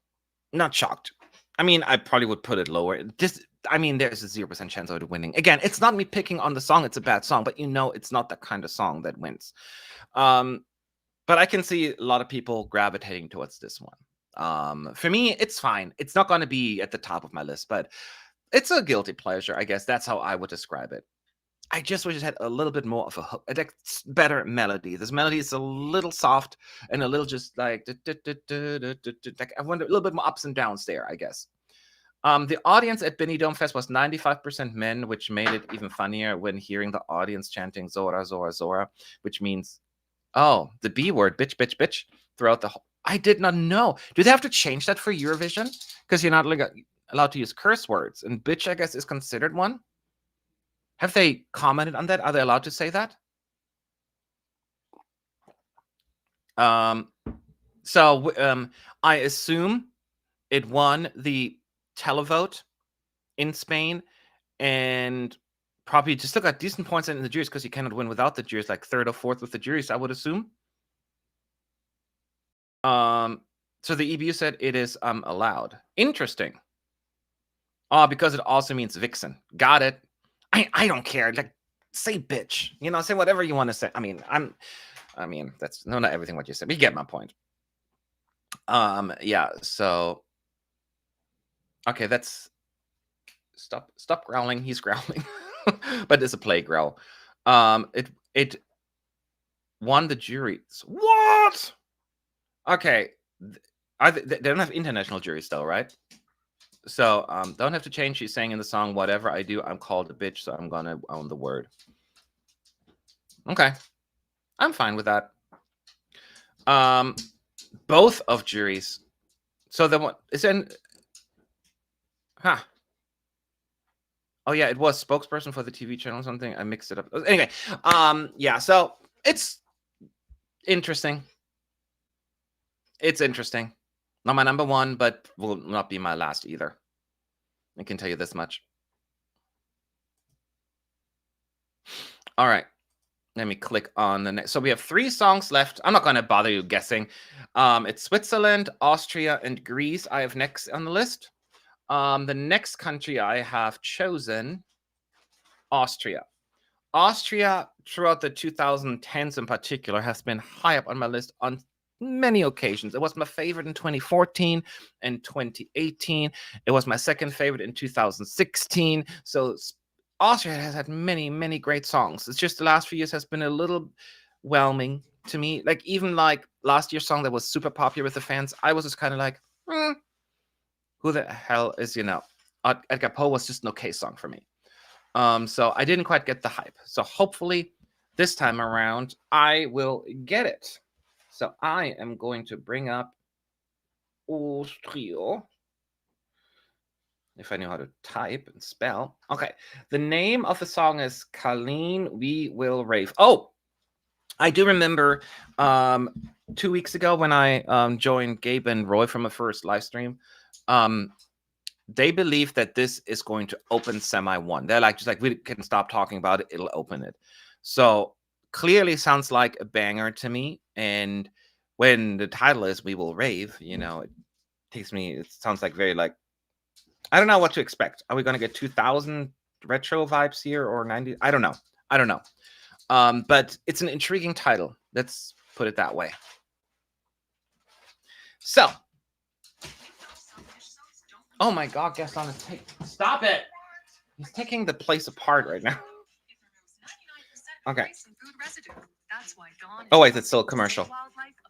I mean, I probably would put it lower. There's a 0% chance of it winning. Again, it's not me picking on the song. It's a bad song, but you know, it's not the kind of song that wins. But I can see a lot of people gravitating towards this one. For me, it's fine. It's not going to be at the top of my list, but it's a guilty pleasure. I guess that's how I would describe it. I just wish it had a little bit more of a hook, a better melody. This melody is a little soft and a little just like I want a little bit more ups and downs there, I guess. The audience at Benidorm Fest was 95% men, which made it even funnier when hearing the audience chanting Zora, Zora, Zora, which means, oh, the B word, bitch, bitch, bitch, throughout the whole. I did not know. Do they have to change that for Eurovision? Because you're not allowed to use curse words, and bitch, I guess, is considered one. Have they commented on that? Are they allowed to say that? So I assume it won the televote in Spain, and probably just still got decent points in the juries, because you cannot win without the juries, like third or fourth with the juries, I would assume. So the EBU said it is allowed. Interesting. Because it also means vixen. Got it. I don't care. Like, say bitch. Say whatever you want to say. I mean, that's not everything what you said. But you get my point. Yeah. So, okay, that's stop growling. He's growling, but it's a play growl. It won the juries. What? Okay. They don't have international juries though, right? So don't have to change. She's saying in the song, whatever I do, I'm called a bitch, so I'm gonna own the word. Okay. I'm fine with that. Both of juries. So the one is in. Huh. Oh yeah, it was spokesperson for the TV channel or something. I mixed it up. Anyway, yeah, so it's interesting. It's interesting. Not my number one, but will not be my last either. I can tell you this much. All right. Let me click on the next. So we have 3 songs left. I'm not going to bother you guessing. It's Switzerland, Austria, and Greece I have next on the list. The next country I have chosen, Austria. Austria, throughout the 2010s in particular, has been high up on my list on many occasions. It was my favorite in 2014 and 2018. It was my second favorite in 2016. So Austria has had many, many great songs. It's just the last few years has been a little whelming to me. Like, even like last year's song that was super popular with the fans, I was just kind of like, who the hell is, Edgar Poe was just an okay song for me. So I didn't quite get the hype. So hopefully this time around I will get it. So I am going to bring up Austria. If I knew how to type and spell. Okay. The name of the song is Colleen, We Will Rave. Oh, I do remember 2 weeks ago when I joined Gabe and Roy from a first live stream. They believe that this is going to open semi 1. They're just like, we can stop talking about it. It'll open it. So clearly sounds like a banger to me. And when the title is We Will Rave, it sounds like very like, I don't know what to expect. Are we going to get 2000 retro vibes here or 90? I don't know. But it's an intriguing title. Let's put it that way. So, oh my God, Gaston is stop it! He's taking the place apart right now. Okay. Oh wait, that's still a commercial.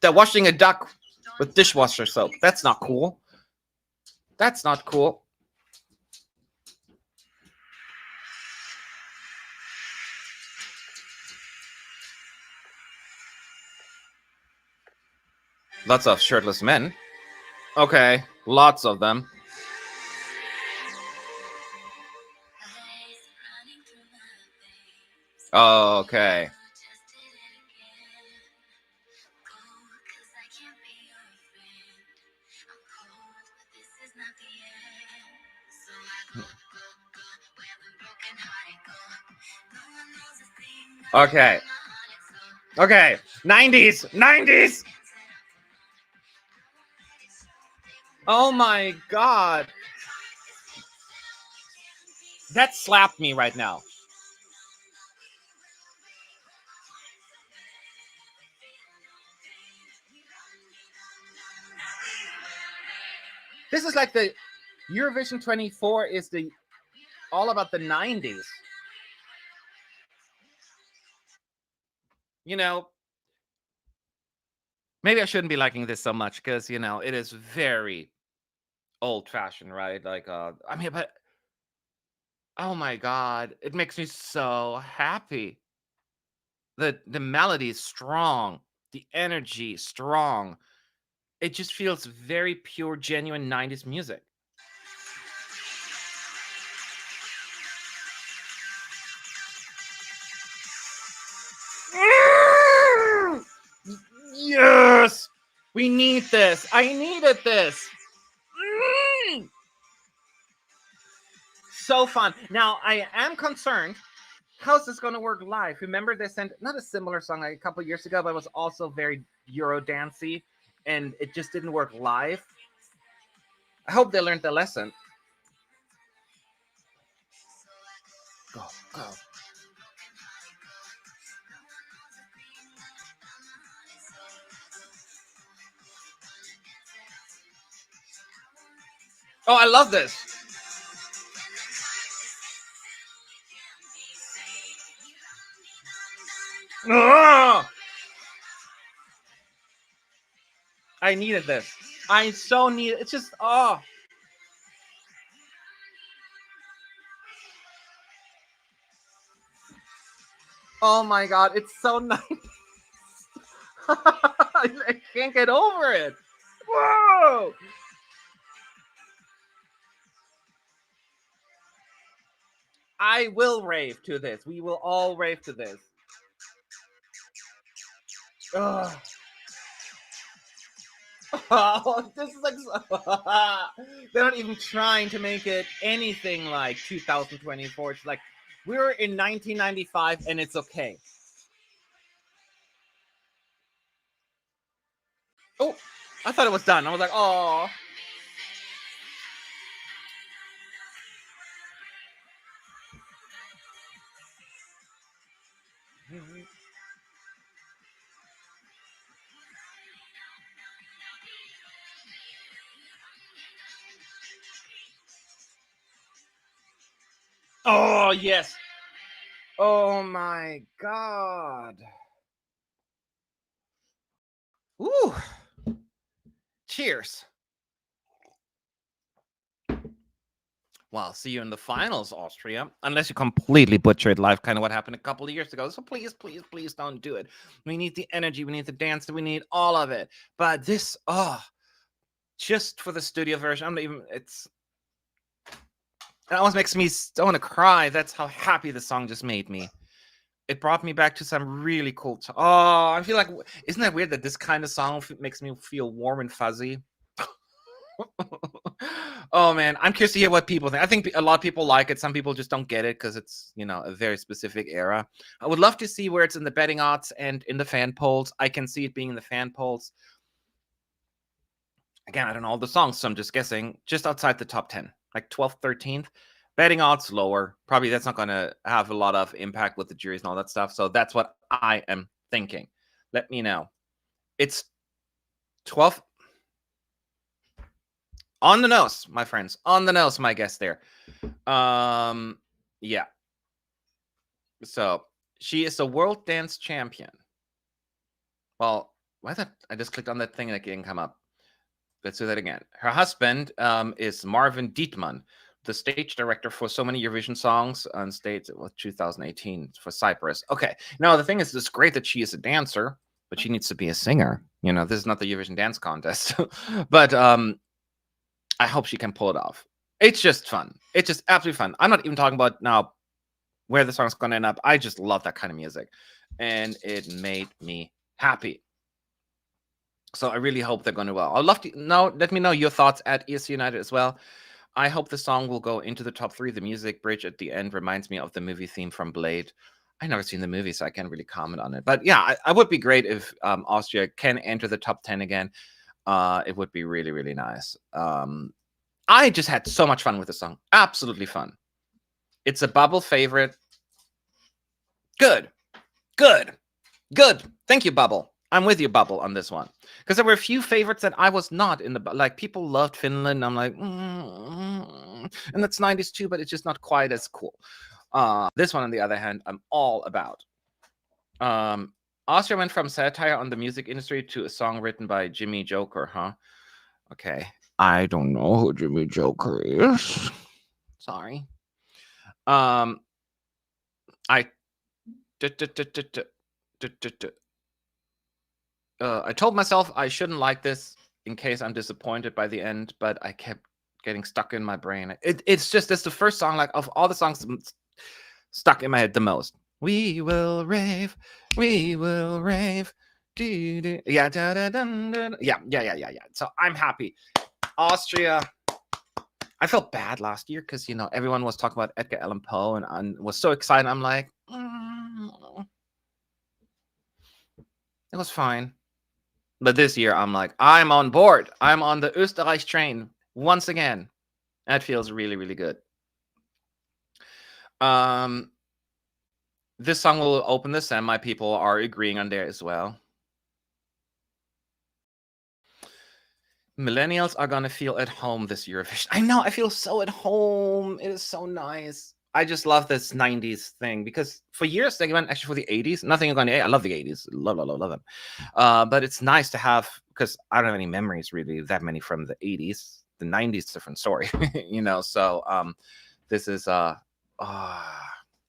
They're washing a duck with dishwasher soap. That's not cool. That's not cool. Lots of shirtless men. Okay, lots of them. Okay. Okay. Okay. 90s. Oh my God. That slapped me right now. This is like the Eurovision 24 is all about the 90s. Maybe I shouldn't be liking this so much because, it is very old-fashioned, right? Like, I mean, but oh my god, it makes me so happy. The melody is strong, the energy strong. It just feels very pure, genuine 90s music. Yes! We need this. I needed this. So fun. Now, I am concerned. How's this going to work live? Remember, they sent not a similar song like a couple years ago, but it was also very Euro dancey, and it just didn't work live. I hope they learned the lesson. Go, go. Oh, I love this. Ah! I needed this. I so need it. It's just, oh. Oh my god, it's so nice. I can't get over it. Whoa! I will rave to this. We will all rave to this. Ugh. Oh, this is like they're not even trying to make it anything like 2024. It's like we're in 1995 and it's okay. Oh, I thought it was done. I was like, oh. Oh, yes. Oh my god. Ooh. Cheers. Well, see you in the finals, Austria. Unless you completely butcher it live, kind of what happened a couple of years ago. So please, please, please don't do it. We need the energy, we need the dance, we need all of it. But this, just for the studio version, I'm not even, it almost makes me want to cry. That's how happy the song just made me. It brought me back to some really cool. I feel like, isn't that weird that this kind of song makes me feel warm and fuzzy? Oh man, I'm curious to hear what people think. I think a lot of people like it. Some people just don't get it because it's, a very specific era. I would love to see where it's in the betting odds and in the fan polls. I can see it being in the fan polls. Again, I don't know all the songs, so I'm just guessing just outside the top 10, like 12th, 13th. Betting odds lower. Probably that's not going to have a lot of impact with the juries and all that stuff. So that's what I am thinking. Let me know. It's 12th. On the nose, my friends. On the nose, my guest there. Yeah. So she is a world dance champion. Well, why that? I just clicked on that thing and it didn't come up. Let's do that again. Her husband is Marvin Dietmann, the stage director for so many Eurovision songs on stage. It was 2018 for Cyprus. Okay. Now the thing is, it's great that she is a dancer, but she needs to be a singer. This is not the Eurovision Dance Contest, but I hope she can pull it off. It's just fun. It's just absolutely fun. I'm not even talking about now where the song's going to end up. I just love that kind of music. And it made me happy. So I really hope they're going to well. I'd love to know. Let me know your thoughts at ESC United as well. I hope the song will go into the top 3. The music bridge at the end reminds me of the movie theme from Blade. I've never seen the movie, so I can't really comment on it. But yeah, I would be great if Austria can enter the top 10 again. It would be really, really nice. I just had so much fun with the song. Absolutely fun. It's a Bubble favorite. Good. Thank you, Bubble. I'm with you, Bubble, on this one. Because there were a few favorites that I was not in the... Like, people loved Finland. I'm like, and that's 90s too, but it's just not quite as cool. This one, on the other hand, I'm all about. Austria went from satire on the music industry to a song written by Jimmy Joker, huh? Okay. I don't know who Jimmy Joker is. Sorry. I I told myself I shouldn't like this in case I'm disappointed by the end, but I kept getting stuck in my brain. It's the first song, like, of all the songs stuck in my head the most. We will rave, we will rave. Yeah, yeah. So I'm happy. Austria. I felt bad last year because, everyone was talking about Edgar Allan Poe and was so excited. I'm like, it was fine. But this year, I'm like, I'm on board. I'm on the Österreich train once again. That feels really, really good. This song will open this, and my people are agreeing on there as well. Millennials are gonna feel at home this Eurovision. I know, I feel so at home. It is so nice. I just love this 90s thing because for years they went actually for the 80s. Nothing against I love the 80s. Love them. But it's nice to have, because I don't have any memories really that many from the 80s. The 90s, different story, So this is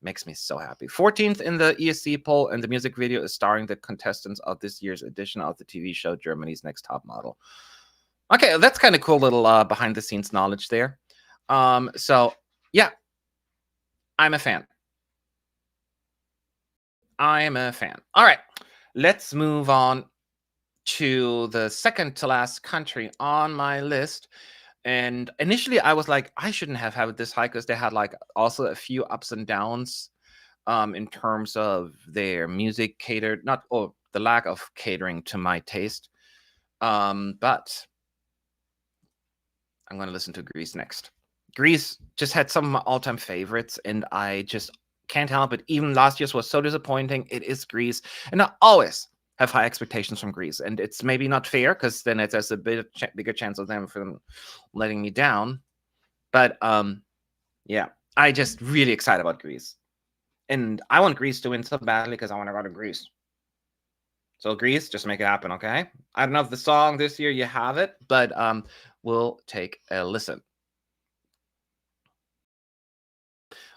makes me so happy. 14th in the ESC poll, and the music video is starring the contestants of this year's edition of the TV show Germany's Next Top Model. Okay, that's kind of cool little behind the scenes knowledge there. So yeah, I'm a fan. I'm a fan. All right, let's move on to the second to last country on my list. And initially I was like, I shouldn't have had it this high because they had like also a few ups and downs in terms of their music catered, the lack of catering to my taste. But I'm going to listen to Greece next. Greece just had some of my all-time favorites, and I just can't help it. Even last year's was so disappointing. It is Greece, and I always have high expectations from Greece, and it's maybe not fair because then there's a bit bigger chance of them from letting me down. But yeah, I just really excited about Greece, and I want Greece to win so badly because I want to go to Greece. So Greece, just make it happen, okay? I don't know if the song this year you have it, but we'll take a listen.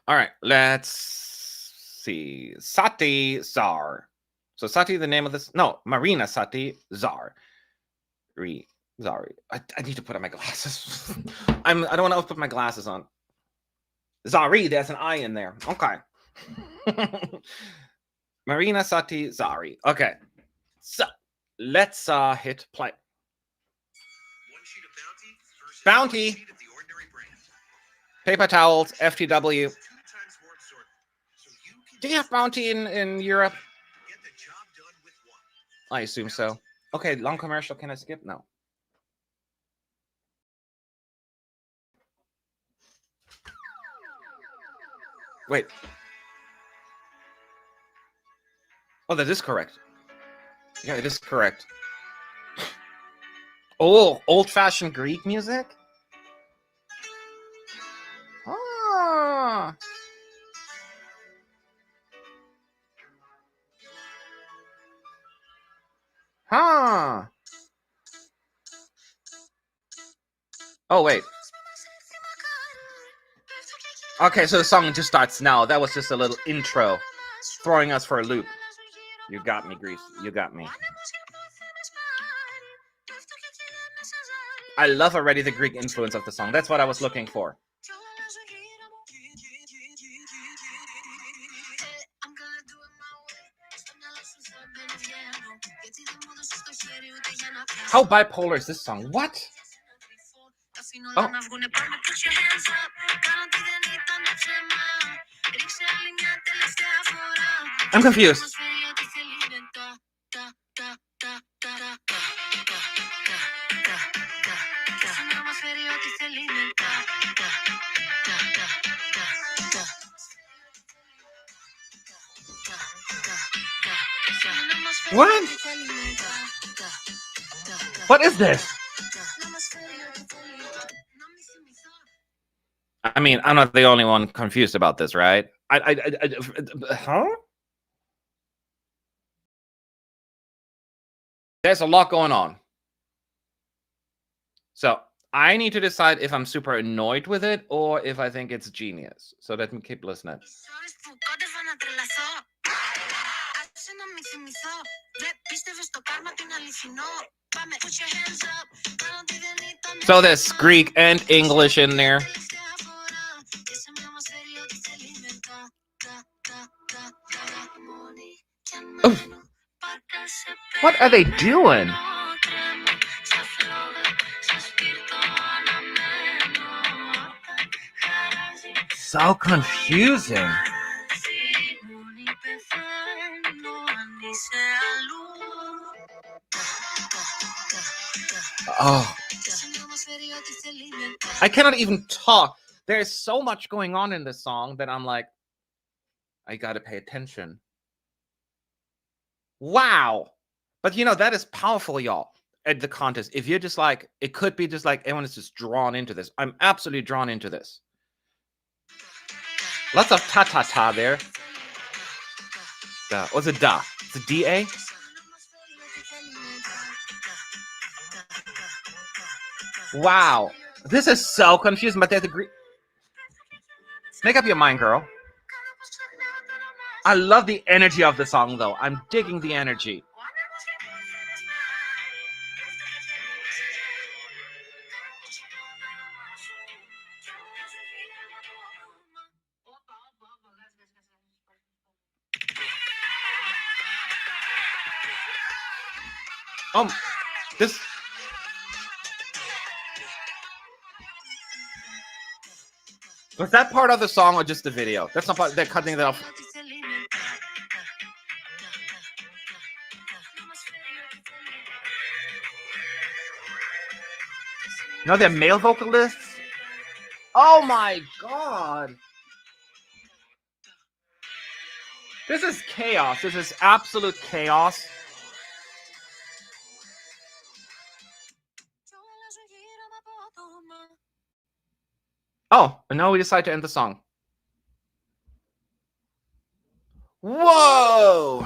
All right, let's see. Sati Czar. So Sati, the name of this? No, Marina Sati Czar. Sorry, I need to put on my glasses. I don't want to put my glasses on. Zari, there's an I in there. Okay. Marina Sati Zari. Okay. So let's hit play. One sheet of Bounty versus Bounty. one sheet of the ordinary brand. Paper towels, FTW. 2 times more absorbent. So you can Do you have Bounty in Europe? get the job done with one. I assume so. Okay, long commercial. Can I skip? No. Wait. Oh, that is correct. Yeah, it is correct. Oh, old-fashioned Greek music? Ah. Huh. Oh, wait. Okay, so the song just starts now. That was just a little intro, throwing us for a loop. You got me, Greece. You got me. I love already the Greek influence of the song. That's what I was looking for. How bipolar is this song? What? Oh. I'm confused. What? What is this? I mean, I'm not the only one confused about this, right? Huh? There's a lot going on. So I need to decide if I'm super annoyed with it or if I think it's genius. So let me keep listening. So there's Greek and English in there. Oh. What are they doing? So confusing. Oh. I cannot even talk. There's so much going on in this song that I'm like, I gotta pay attention. Wow. But you know, that is powerful, y'all, at the contest. If you're just like, it could be just like everyone is just drawn into this. I'm absolutely drawn into this. Lots of ta-ta-ta there. Da. What's a da? It's a D-A? Wow. This is so confusing, but there's a make up your mind, girl. I love the energy of the song, though. I'm digging the energy. This. Was that part of the song or just the video? That's not part. They're cutting that off. No, they're male vocalists. Oh my god. This is chaos. This is absolute chaos. Oh, and now we decide to end the song. Whoa!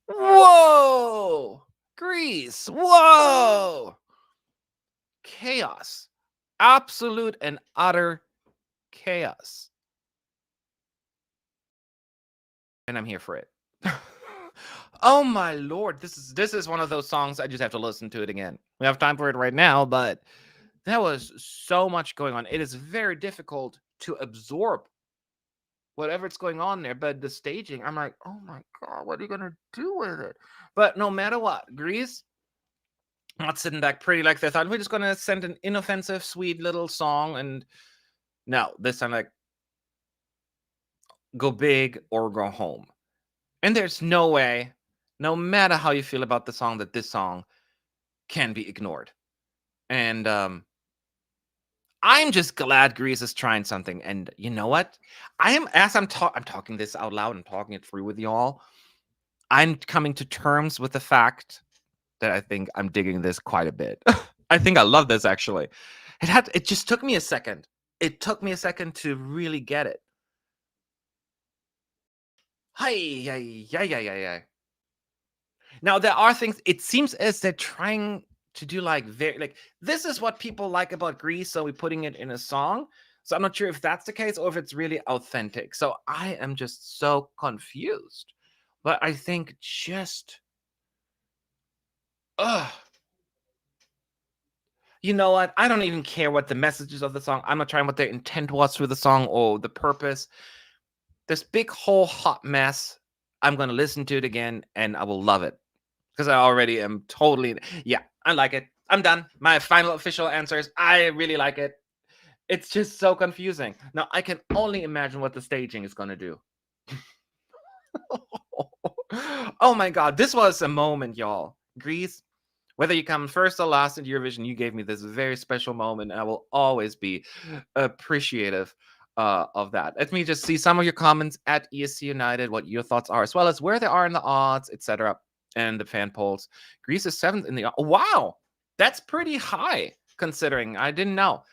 Whoa! Greece! Whoa! Chaos. Absolute and utter chaos. And I'm here for it. Oh my lord, this is one of those songs I just have to listen to it again. We have time for it right now, but there was so much going on. It is very difficult to absorb whatever's going on there, but the staging, I'm like, oh my god, what are you gonna do with it? But no matter what, Greece not sitting back pretty like they thought. We're just gonna send an inoffensive, sweet little song, and no, this time like go big or go home. And there's no way, no matter how you feel about the song, that this song can be ignored. And I'm just glad Greece is trying something. And you know what? I'm talking this out loud and talking it through with y'all. I'm coming to terms with the fact that I think I'm digging this quite a bit. I think I love this actually. It just took me a second. It took me a second to really get it. Hi. Now there are things, it seems as they're trying to do like this is what people like about Greece, so we're putting it in a song. So I'm not sure if that's the case or if it's really authentic. So I am just so confused. But I think just you know what? I don't even care what the messages of the song. I'm not trying what their intent was through the song or the purpose. This big whole hot mess. I'm going to listen to it again and I will love it. Because I already am totally, yeah, I like it. I'm done. My final official answers. I really like it. It's just so confusing. Now, I can only imagine what the staging is going to do. Oh my God. This was a moment, y'all. Greece, whether you come first or last in Eurovision, you gave me this very special moment. And I will always be appreciative of that. Let me just see some of your comments at ESC United, what your thoughts are, as well as where they are in the odds, etc. And the fan polls. Greece is 7th in the... Wow! That's pretty high, considering. I didn't know.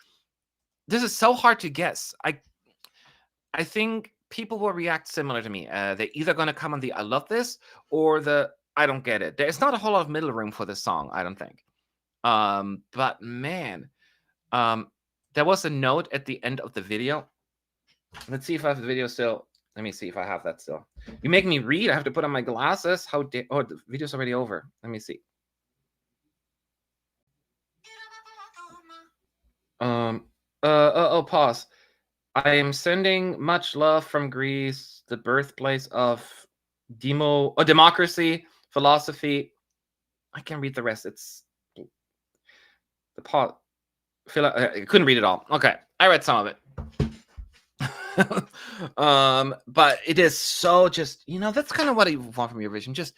This is so hard to guess. I think people will react similar to me. They're either going to come on the I love this or the I don't get it. There's not a whole lot of middle room for this song, I don't think. But man, there was a note at the end of the video. Let's see if I have the video still. Let me see if I have that still. You make me read. I have to put on my glasses. Oh, the video's already over. Let me see. Pause. I am sending much love from Greece, the birthplace of democracy, philosophy. I can't read the rest. It's the pause. I couldn't read it all. Okay, I read some of it. But it is so just, that's kind of what I want from Eurovision. Just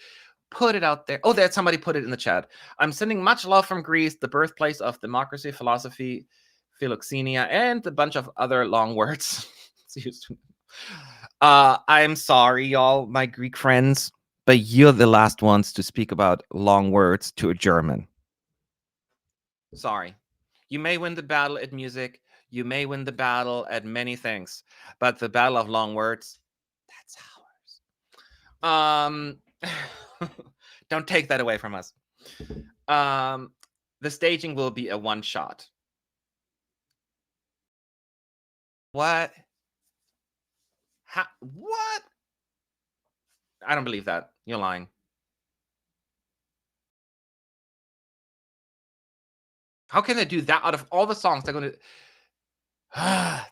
put it out there. Oh, there, somebody put it in the chat. I'm sending much love from Greece, the birthplace of democracy, philosophy, philoxenia, and a bunch of other long words. I'm sorry, y'all, my Greek friends, but you're the last ones to speak about long words to a German. Sorry. You may win the battle at music. You may win the battle at many things, but the battle of long words, that's ours. Don't take that away from us. The staging will be a one shot. What? What? I don't believe that. You're lying. How can they do that out of all the songs? They're going to...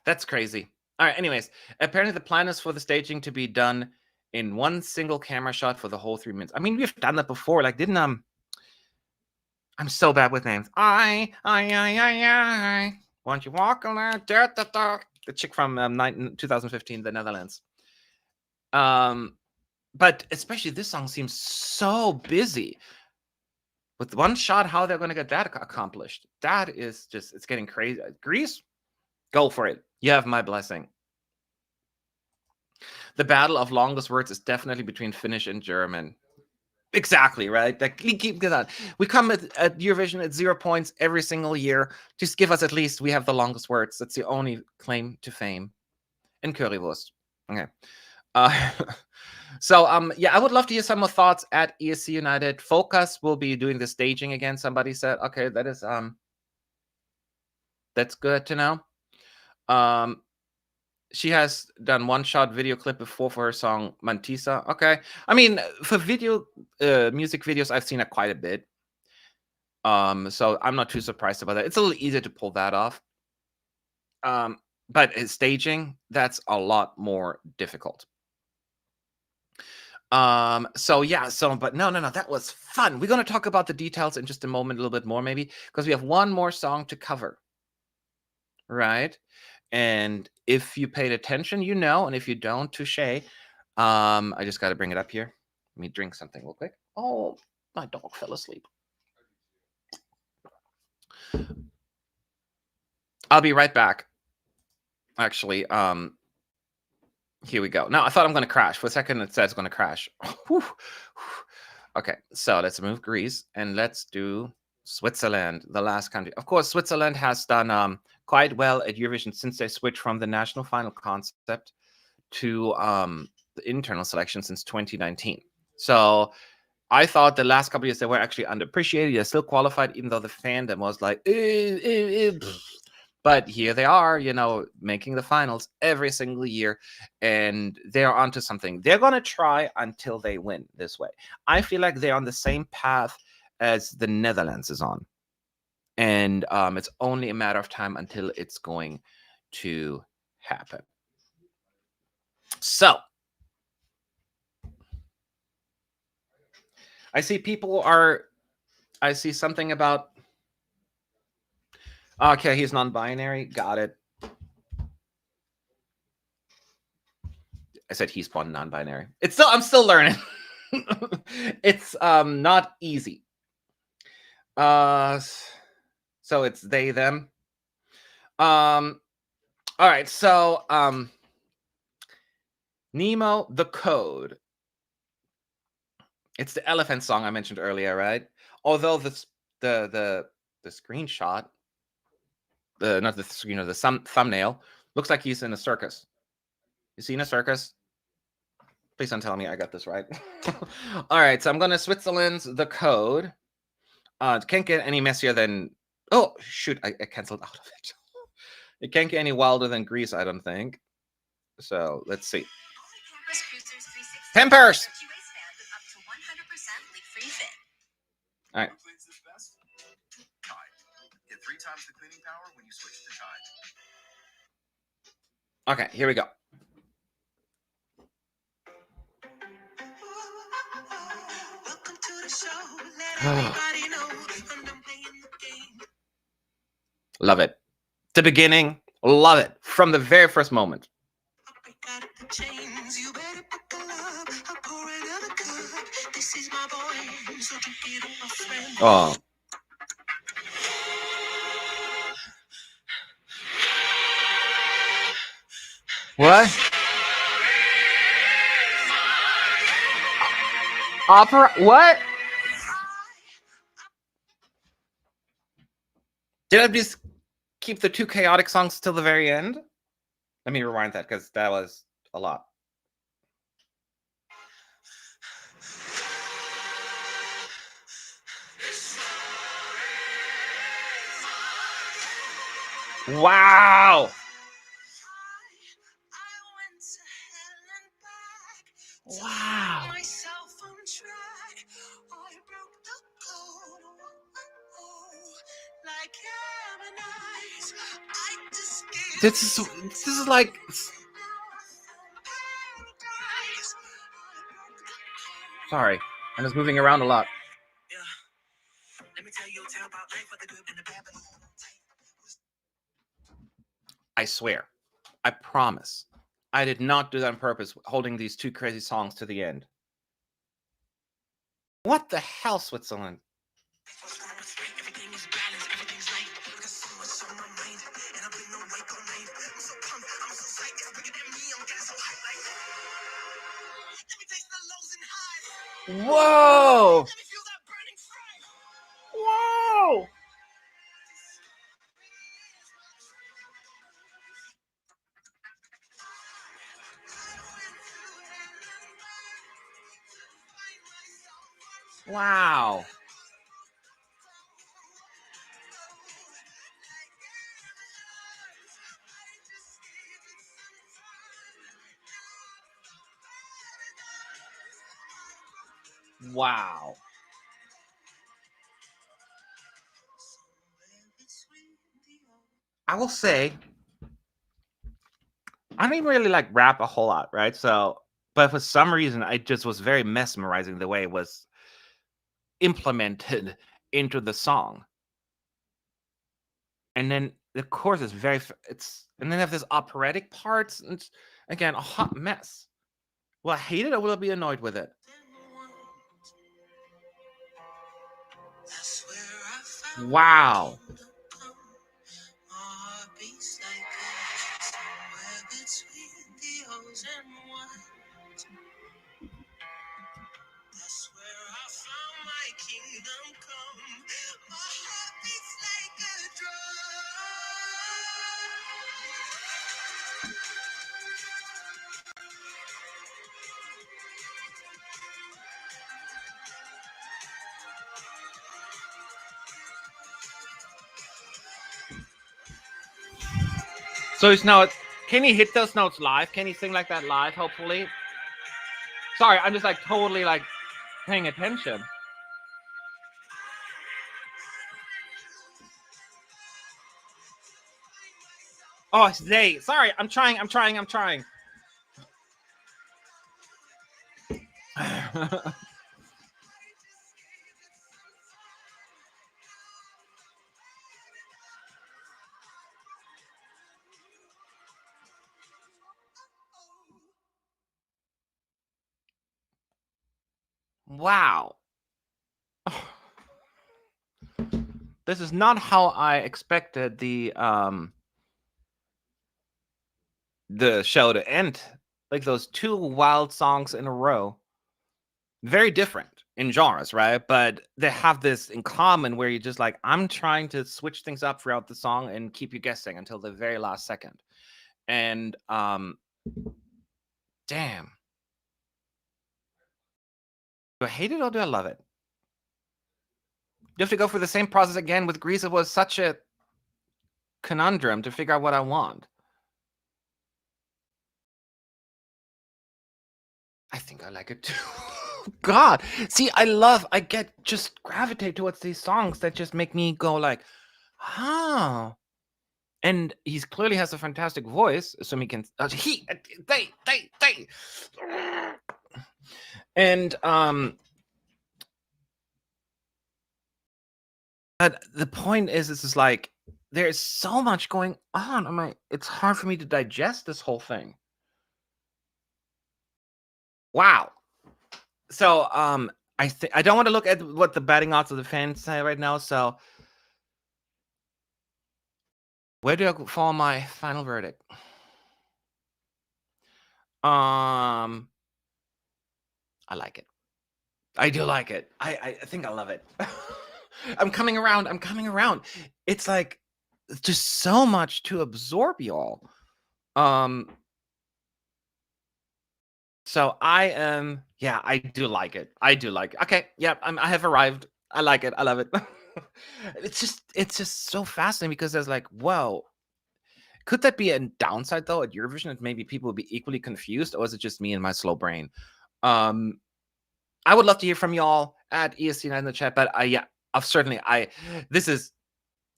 That's crazy. All right, anyways. Apparently the plan is for the staging to be done in one single camera shot for the whole 3 minutes. I mean, we've done that before. Like, didn't... I'm so bad with names. I. Won't you walk along? The chick from 2015, the Netherlands. But especially this song seems so busy. With one shot, how they're going to get that accomplished. That is just, it's getting crazy. Greece, go for it. You have my blessing. The battle of longest words is definitely between Finnish and German. Exactly, right? Like, keep that. We come at Eurovision at 0 points every single year. Just give us at least, we have the longest words. That's the only claim to fame. And currywurst. Okay. So, yeah, I would love to hear some more thoughts at ESC United. Focus will be doing the staging again. Somebody said, okay, that is, that's good to know. She has done one-shot video clip before for her song Mantisa. Okay. I mean, for music videos, I've seen it quite a bit. So I'm not too surprised about that. It's a little easier to pull that off. But staging, that's a lot more difficult. But no, that was fun. We're going to talk about the details in just a moment, a little bit more maybe, because we have one more song to cover. Right? And if you paid attention, and if you don't, touche. I just got to bring it up here. Let me drink something real quick. Oh, my dog fell asleep. I'll be right back. Actually, here we go. Now, I thought I'm going to crash. For a second, it says it's going to crash. Okay, so let's move Greece and let's do Switzerland, the last country. Of course, Switzerland has done quite well at Eurovision since they switched from the national final concept to the internal selection since 2019. So I thought the last couple of years they were actually underappreciated. They're still qualified, even though the fandom was like, But here they are, making the finals every single year, and they're onto something. They're going to try until they win this way. I feel like they're on the same path as the Netherlands is on. And it's only a matter of time until it's going to happen. So, I see I see something about... Okay, he's non-binary. Got it. I said he's non-binary. I'm still learning. It's not easy. So it's they, them. All right, so Nemo the Code. It's the elephant song I mentioned earlier, right? Although the screenshot, not the screen, or the thumbnail looks like he's in a circus. You seen a circus? Please don't tell me I got this right. All right, so I'm going to Switzerland's The Code. It can't get any messier than... Oh, shoot, I canceled out of it. It can't get any wilder than Greece, I don't think. So, let's see. Pampers! All right. Get 3 times the cleaning power when you switch to Tide. Okay, here we go. Welcome to the show. Let everybody know I'm playing the game. Love it. The beginning, love it. From the very first moment. I'll break out of the chains. You better buckle up. I'll pour another cup. This is my boy, so drink it up, my friend. Oh. What? Opera? What? Did I just keep the 2 chaotic songs till the very end? Let me rewind that because that was a lot. Wow! Wow! This is like... Sorry, I'm just moving around a lot. Let me tell you a tale about life with the good and the bad. I swear, I promise, I did not do that on purpose, holding these 2 crazy songs to the end. What the hell, Switzerland? Everything is balanced, everything's right. I got so much on my mind, and I've been awake all night. I'm so pumped, I'm so psyched. It's bigger than me, I'm getting so hyped. Like, let me taste the lows and highs. Whoa! Let me feel that burning fire. Whoa! Wow. Wow. I will say, I don't even really like rap a whole lot, right? So, but for some reason, I just was very mesmerizing the way it was implemented into the song. And then the chorus is very, and then they have this operatic parts, and it's, again, a hot mess. Will I hate it or will I be annoyed with it? Wow. That's where I found my kingdom come. My heart beats like a So it's now, can he hit those notes live? Can he sing like that live, hopefully? Sorry, I'm just like totally like paying attention. Oh, it's they. Sorry, I'm trying. Wow. This is not how I expected the show to end. Like those 2 wild songs in a row. Very different in genres, right? But they have this in common where you're just like, I'm trying to switch things up throughout the song and keep you guessing until the very last second. And damn. Do I hate it or do I love it? You have to go through the same process again with Greece. It was such a conundrum to figure out what I want. I think I like it too. God, see, I just gravitate towards these songs that just make me go like, huh. And he's clearly has a fantastic voice, so he can. They. And but the point is, this is like there's so much going on. It's hard for me to digest this whole thing. Wow. So I don't want to look at what the betting odds of the fans say right now. So where do I fall on my final verdict? I like it. I do like it. I think I love it. I'm coming around. It's like just so much to absorb, y'all. So I am, yeah, I do like it. Okay, yeah, I have arrived. I like it. I love it. It's just so fascinating because there's like, whoa, could that be a downside though at Eurovision? That maybe people would be equally confused, or is it just me and my slow brain? I would love to hear from y'all at ESC9 in the chat, but yeah, certainly this is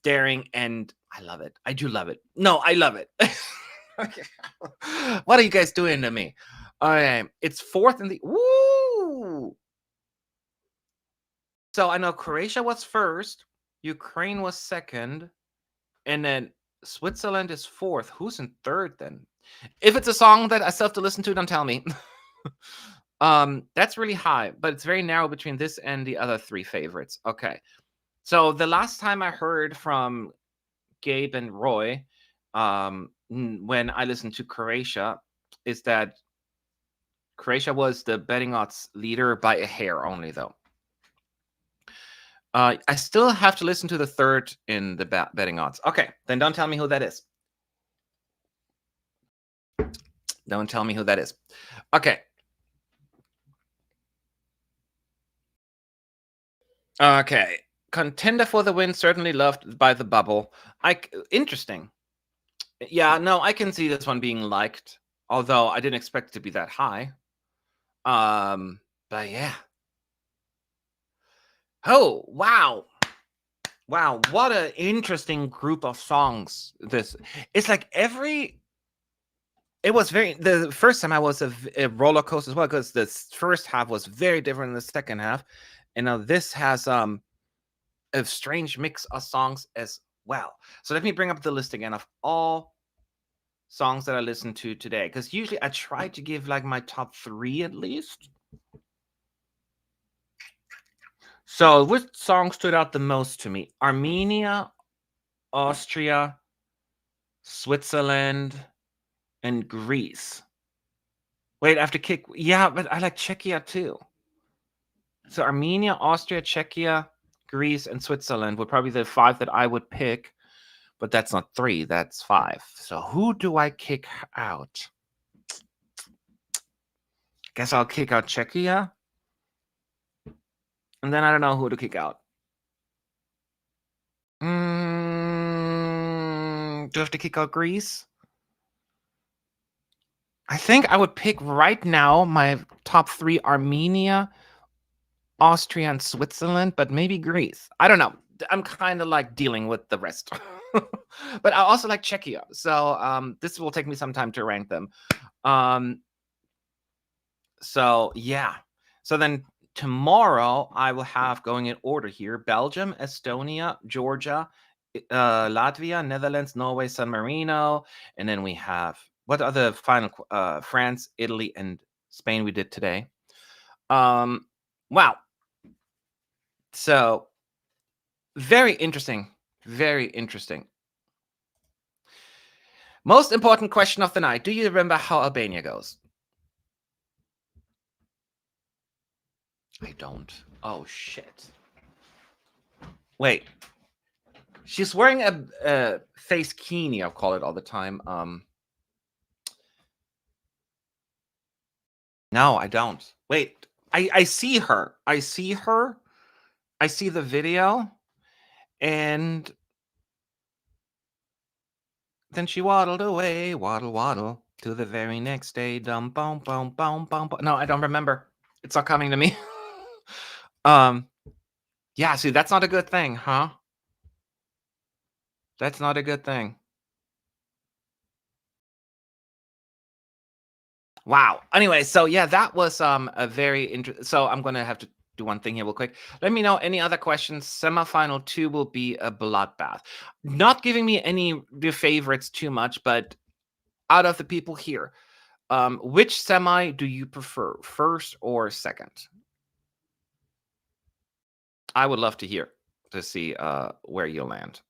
daring and I love it. I do love it. No, I love it. Okay. What are you guys doing to me? All right, it's fourth in the woo. So I know Croatia was first, Ukraine was second, and then Switzerland is fourth. Who's in third then? If it's a song that I still have to listen to, don't tell me. That's really high, but it's very narrow between this and the other three favorites. Okay. So the last time I heard from Gabe and Roy, when I listened to Croatia, is that Croatia was the betting odds leader by a hair only, though. I still have to listen to the third in the betting odds. Okay, then don't tell me who that is. Don't tell me who that is. Okay. Okay. Contender for the win, certainly loved by the bubble. Interesting. Yeah, no, I can see this one being liked, although I didn't expect it to be that high. But yeah. Oh, wow. Wow, what an interesting group of songs. It's like it was the first time I was a roller coaster as well, because the first half was very different than the second half. And now this has a strange mix of songs as well. So let me bring up the list again of all songs that I listened to today, because usually I try to give like my top 3 at least. So which song stood out the most to me? Armenia, Austria, Switzerland, and Greece. Wait, I have to kick. Yeah, but I like Czechia too. So Armenia, Austria, Czechia, Greece, and Switzerland would probably be the 5 that I would pick. But that's not 3, that's 5. So who do I kick out? Guess I'll kick out Czechia. And then I don't know who to kick out. Do I have to kick out Greece? I think I would pick right now my top 3: Armenia, Austria, and Switzerland, but maybe Greece. I don't know. I'm kind of like dealing with the rest. But I also like Czechia. So this will take me some time to rank them. So yeah. So then tomorrow I will have, going in order here, Belgium, Estonia, Georgia, Latvia, Netherlands, Norway, San Marino, and then we have, what are the final? France, Italy, and Spain we did today. Wow. So very interesting. Very interesting. Most important question of the night. Do you remember how Albania goes? I don't. Oh, shit. Wait. She's wearing a face kini, I'll call it all the time. No, I don't. Wait. I see her. I see the video, and then she waddled away, waddle, waddle, to the very next day. Dum, bum, bum, bum, bum, bum. No, I don't remember. It's not coming to me. Yeah, see, that's not a good thing, huh? That's not a good thing. Wow. Anyway, so yeah, that was a very interesting. So I'm gonna have to do one thing here real quick. Let me know any other questions. Semifinal 2 will be a bloodbath. Not giving me any of your favorites too much, but out of the people here, which semi do you prefer, first or second? I would love to hear to see where you land,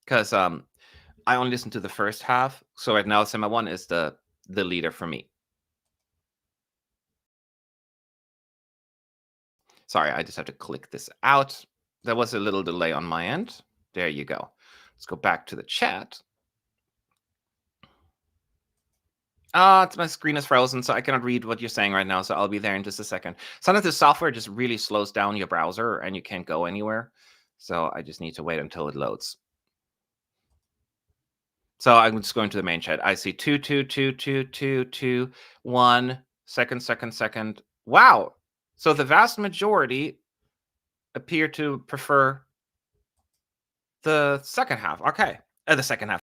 because I only listened to the first half, so right now semi 1 is the leader for me. Sorry, I just have to click this out. There was a little delay on my end. There you go. Let's go back to the chat. My screen is frozen, so I cannot read what you're saying right now, so I'll be there in just a second. Sometimes the software just really slows down your browser and you can't go anywhere. So I just need to wait until it loads. So I'm just going to the main chat. I see 2, 2, 2, 2, 2, 2, 1, second. Wow. So the vast majority appear to prefer the second half. Okay. The second half.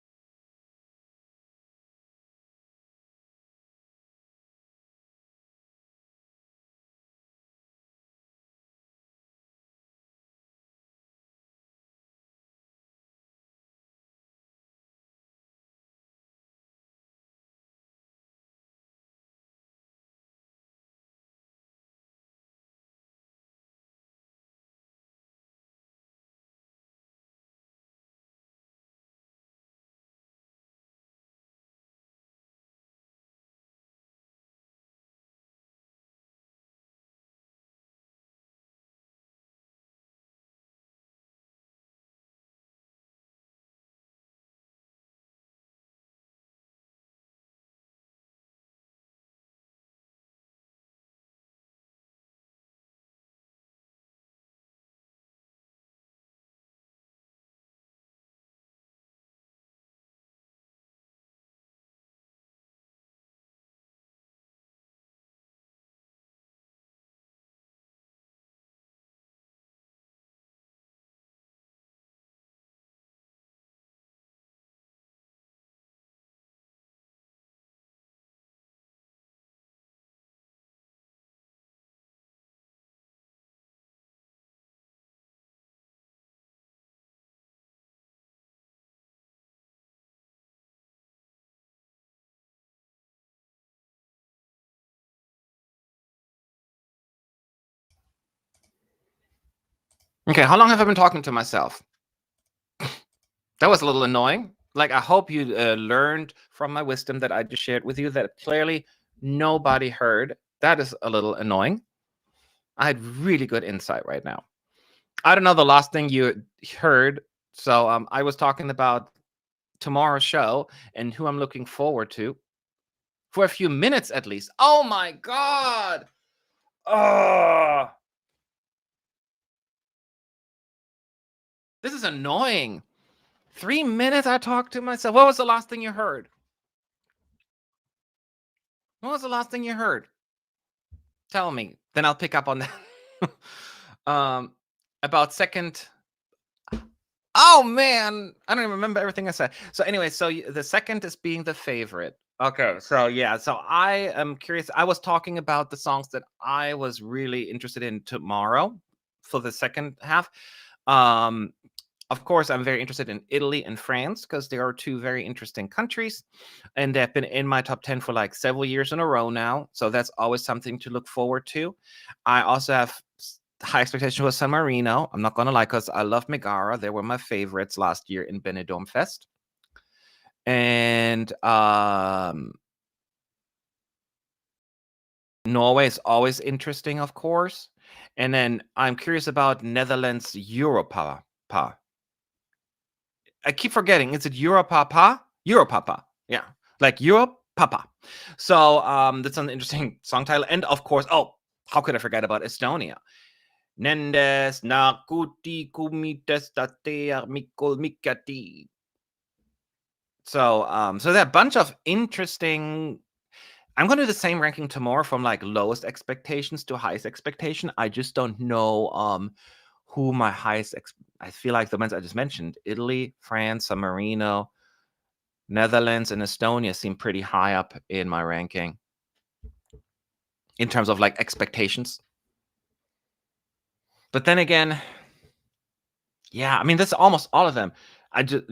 Okay, how long have I been talking to myself? That was a little annoying. Like, I hope you learned from my wisdom that I just shared with you that clearly nobody heard. That is a little annoying. I had really good insight right now. I don't know the last thing you heard. So I was talking about tomorrow's show and who I'm looking forward to for a few minutes at least. Oh my God. Oh, this is annoying. 3 minutes I talked to myself. What was the last thing you heard? What was the last thing you heard? Tell me. Then I'll pick up on that. About second. Oh man, I don't even remember everything I said. So anyway, so the second is being the favorite. Okay, so yeah, so I am curious. I was talking about the songs that I was really interested in tomorrow for the second half. Um, of course, I'm very interested in Italy and France because they are two very interesting countries, and they've been in my top 10 for like several years in a row now. So that's always something to look forward to. I also have high expectations with San Marino. I'm not gonna lie, because I love Megara. They were my favorites last year in Benidorm Fest. And Norway is always interesting, of course. And then I'm curious about Netherlands Europa. I keep forgetting. Is it Europapa? Europapa. Yeah. Like Europe Papa. So that's an interesting song title. And of course, oh, how could I forget about Estonia? Nendes nakuti kumites tatea mikol mikati. So there are a bunch of interesting. I'm going to do the same ranking tomorrow from like lowest expectations to highest expectation. I just don't know who my highest. I feel like the ones I just mentioned: Italy, France, San Marino, Netherlands, and Estonia seem pretty high up in my ranking in terms of like expectations. But then again, yeah, I mean, that's almost all of them. I just,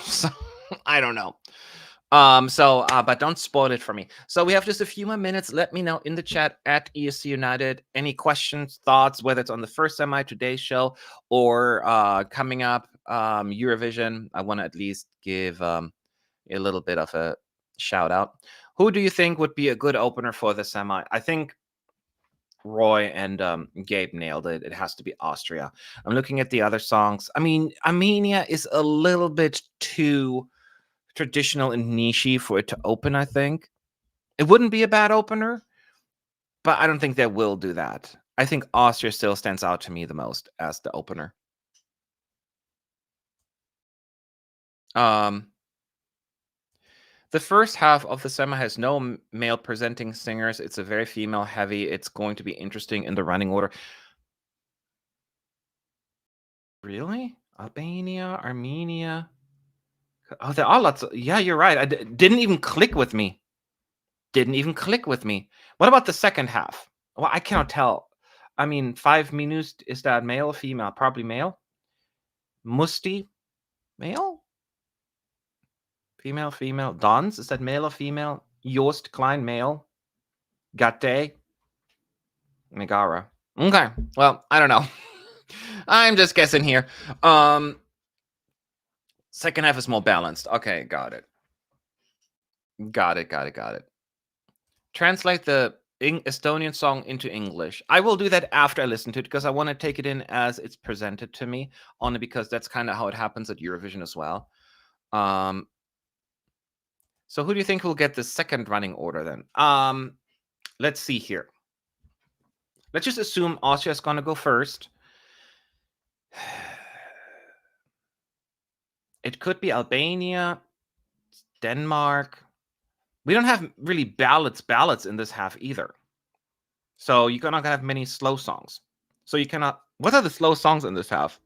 so I don't know. But don't spoil it for me. So we have just a few more minutes. Let me know in the chat at ESC United any questions, thoughts, whether it's on the first semi, today's show, or coming up Eurovision. I want to at least give a little bit of a shout out. Who do you think would be a good opener for the semi? I think Roy and Gabe nailed it. It has to be Austria. I'm looking at the other songs. I mean, Armenia is a little bit too traditional and niche for it to open, I think. It wouldn't be a bad opener, but I don't think they will do that. I think Austria still stands out to me the most as the opener. The first half of the semi has no male presenting singers. It's a very female heavy. It's going to be interesting in the running order. Really? Albania, Armenia. Oh, there are lots of. Yeah, you're right. I didn't even click with me. What about the second half? Well, I cannot tell. I mean, 5 minutes, is that male or female? Probably male. Musti, male? Female. Dons, is that male or female? Joost Klein, male. Gate, Megara. Okay, well, I don't know. I'm just guessing here. Second half is more balanced. Okay, got it. Translate the Estonian song into English. I will do that after I listen to it because I want to take it in as it's presented to me, only because that's kind of how it happens at Eurovision as well. So who do you think will get the second running order then? Let's see here. Let's just assume Austria is going to go first. It could be Albania, Denmark. We don't have really ballads in this half either. So you're not going to have many slow songs. So you cannot. What are the slow songs in this half?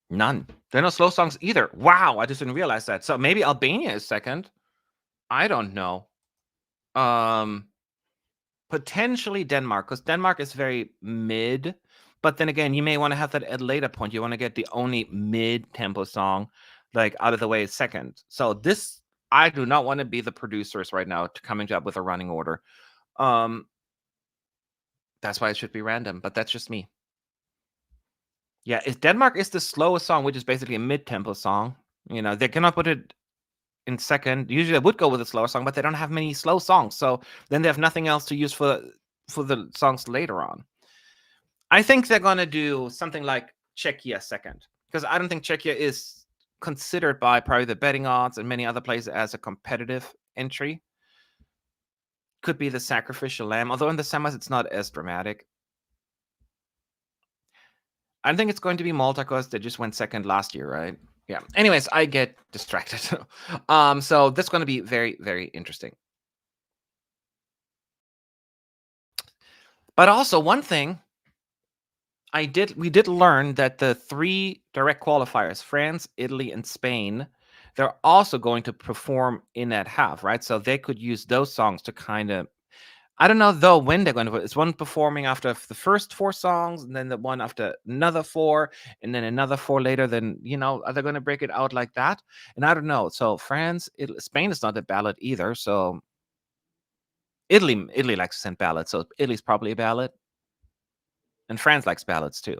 None. There are no slow songs either. Wow, I just didn't realize that. So maybe Albania is second. I don't know. Potentially Denmark, because Denmark is very mid. But then again, you may want to have that at a later point. You want to get the only mid-tempo song, like, out of the way second. So this, I do not want to be the producers right now coming up with a running order. That's why it should be random, but that's just me. Yeah, if Denmark is the slowest song, which is basically a mid-tempo song, they cannot put it in second. Usually I would go with a slower song, but they don't have many slow songs. So then they have nothing else to use for the songs later on. I think they're going to do something like Czechia second, because I don't think Czechia is considered by probably the betting odds and many other places as a competitive entry. Could be the sacrificial lamb, although in the semis it's not as dramatic. I think it's going to be Malta because they just went second last year, right? Yeah. Anyways, I get distracted. So this is going to be very, very interesting. But also one thing we did learn that the 3 direct qualifiers, France, Italy, and Spain, they're also going to perform in that half, right? So they could use those songs to kind of, I don't know though when they're going to. It's one performing after the first 4 songs, and then the one after another 4, and then another 4 later. Then are they going to break it out like that? And I don't know. So France, Spain is not a ballad either. So Italy likes to send ballads, so Italy's probably a ballad, and France likes ballads too.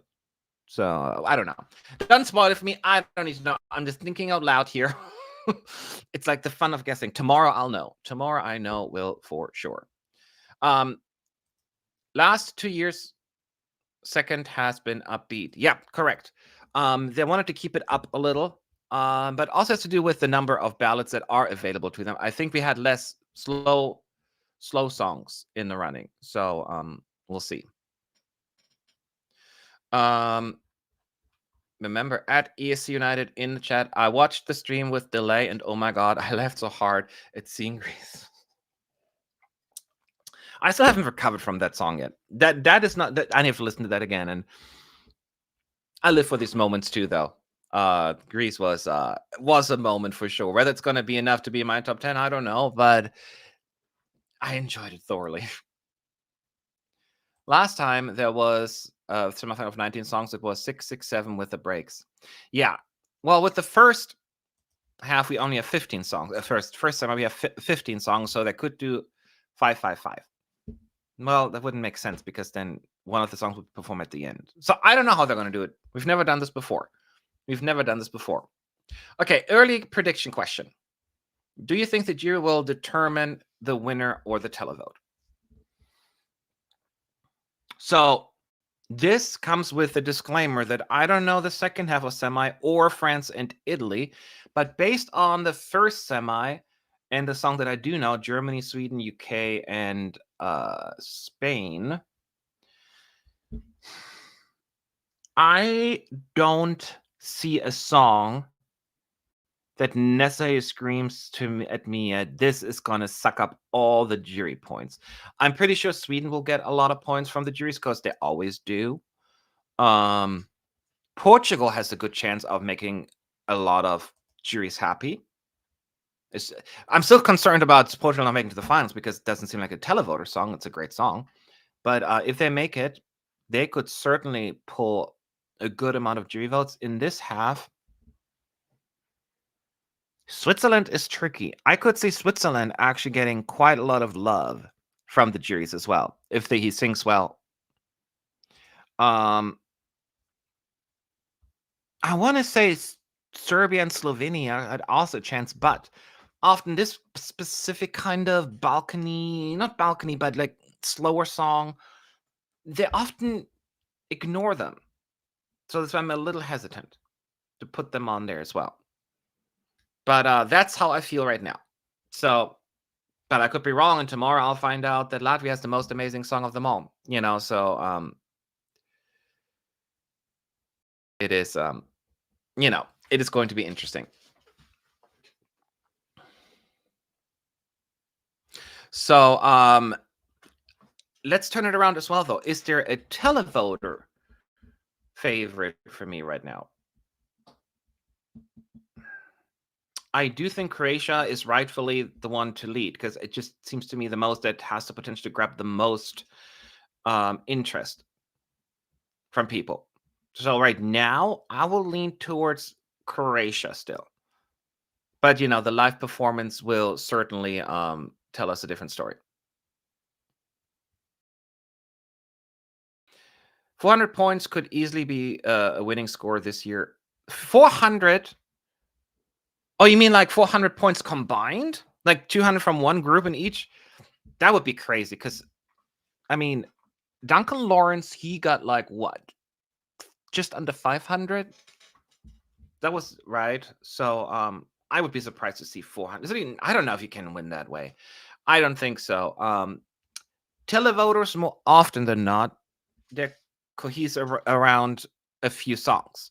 So I don't know. Don't spoil it for me. I don't need to know. I'm just thinking out loud here. It's like the fun of guessing. Tomorrow I'll know. Tomorrow I know will for sure. Last 2 years, second has been upbeat. Yeah, correct. They wanted to keep it up a little, but also has to do with the number of ballads that are available to them. I think we had less slow slow songs in the running. So we'll see. Remember, at ESC United in the chat, I watched the stream with delay, and oh my god, I laughed so hard at seeing Greece. I still haven't recovered from that song yet. That is not that I need to listen to that again, and I live for these moments too, though. Greece was a moment for sure. Whether it's going to be enough to be in my top 10, I don't know, but I enjoyed it thoroughly. Last time there was semifinal of 19 songs. It was 6, 6, 7 with the breaks. Yeah. Well, with the first half, we only have 15 songs. First time we have 15 songs, so they could do 5, 5, 5. Well, that wouldn't make sense because then one of the songs would perform at the end. So I don't know how they're going to do it. We've never done this before. Okay, early prediction question. Do you think the jury will determine the winner or the televote? So this comes with a disclaimer that I don't know the second half of semi or France and Italy, but based on the first semi and the song that I do know, Germany, Sweden, UK, and Spain, I don't see a song that necessarily screams at me, this is going to suck up all the jury points. I'm pretty sure Sweden will get a lot of points from the juries because they always do. Portugal has a good chance of making a lot of juries happy. I'm still concerned about Portugal not making it to the finals because it doesn't seem like a televoter song. It's a great song. But if they make it, they could certainly pull a good amount of jury votes. In this half, Switzerland is tricky. I could see Switzerland actually getting quite a lot of love from the juries as well, if he sings well. I want to say Serbia and Slovenia had also a chance, but often this specific kind of not balcony, but like slower song, they often ignore them. So that's why I'm a little hesitant to put them on there as well. But that's how I feel right now. So, but I could be wrong, and tomorrow I'll find out that Latvia has the most amazing song of them all. So it is it is going to be interesting. So let's turn it around as well, though. Is there a televoter favorite for me right now? I do think Croatia is rightfully the one to lead because it just seems to me the most that has the potential to grab the most interest from people. So right now, I will lean towards Croatia still. But, the live performance will certainly tell us a different story. 400 points could easily be a winning score this year. 400? Oh, you mean like 400 points combined? Like 200 from one group in each? That would be crazy because, Duncan Lawrence, he got like what? Just under 500? That was right. So I would be surprised to see 400. I don't know if you can win that way. I don't think so. Televoters, more often than not, they're cohesive around a few songs.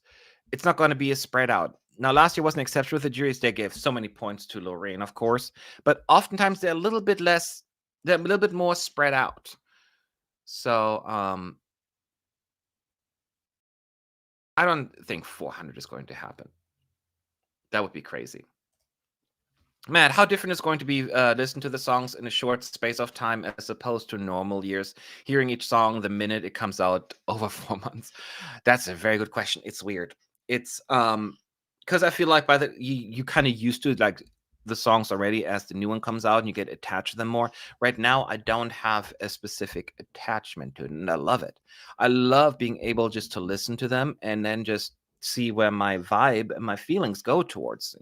It's not going to be a spread out. Now, last year was an exception with the juries. They gave so many points to Lorraine, of course, but oftentimes they're a little bit less, they're a little bit more spread out. So I don't think 400 is going to happen. That would be crazy. Matt, how different is going to be listen to the songs in a short space of time as opposed to normal years, hearing each song the minute it comes out over 4 months? That's a very good question. It's weird. It's because I feel like you kind of used to like the songs already as the new one comes out and you get attached to them more. Right now, I don't have a specific attachment to it, and I love it. I love being able just to listen to them and then just see where my vibe and my feelings go towards,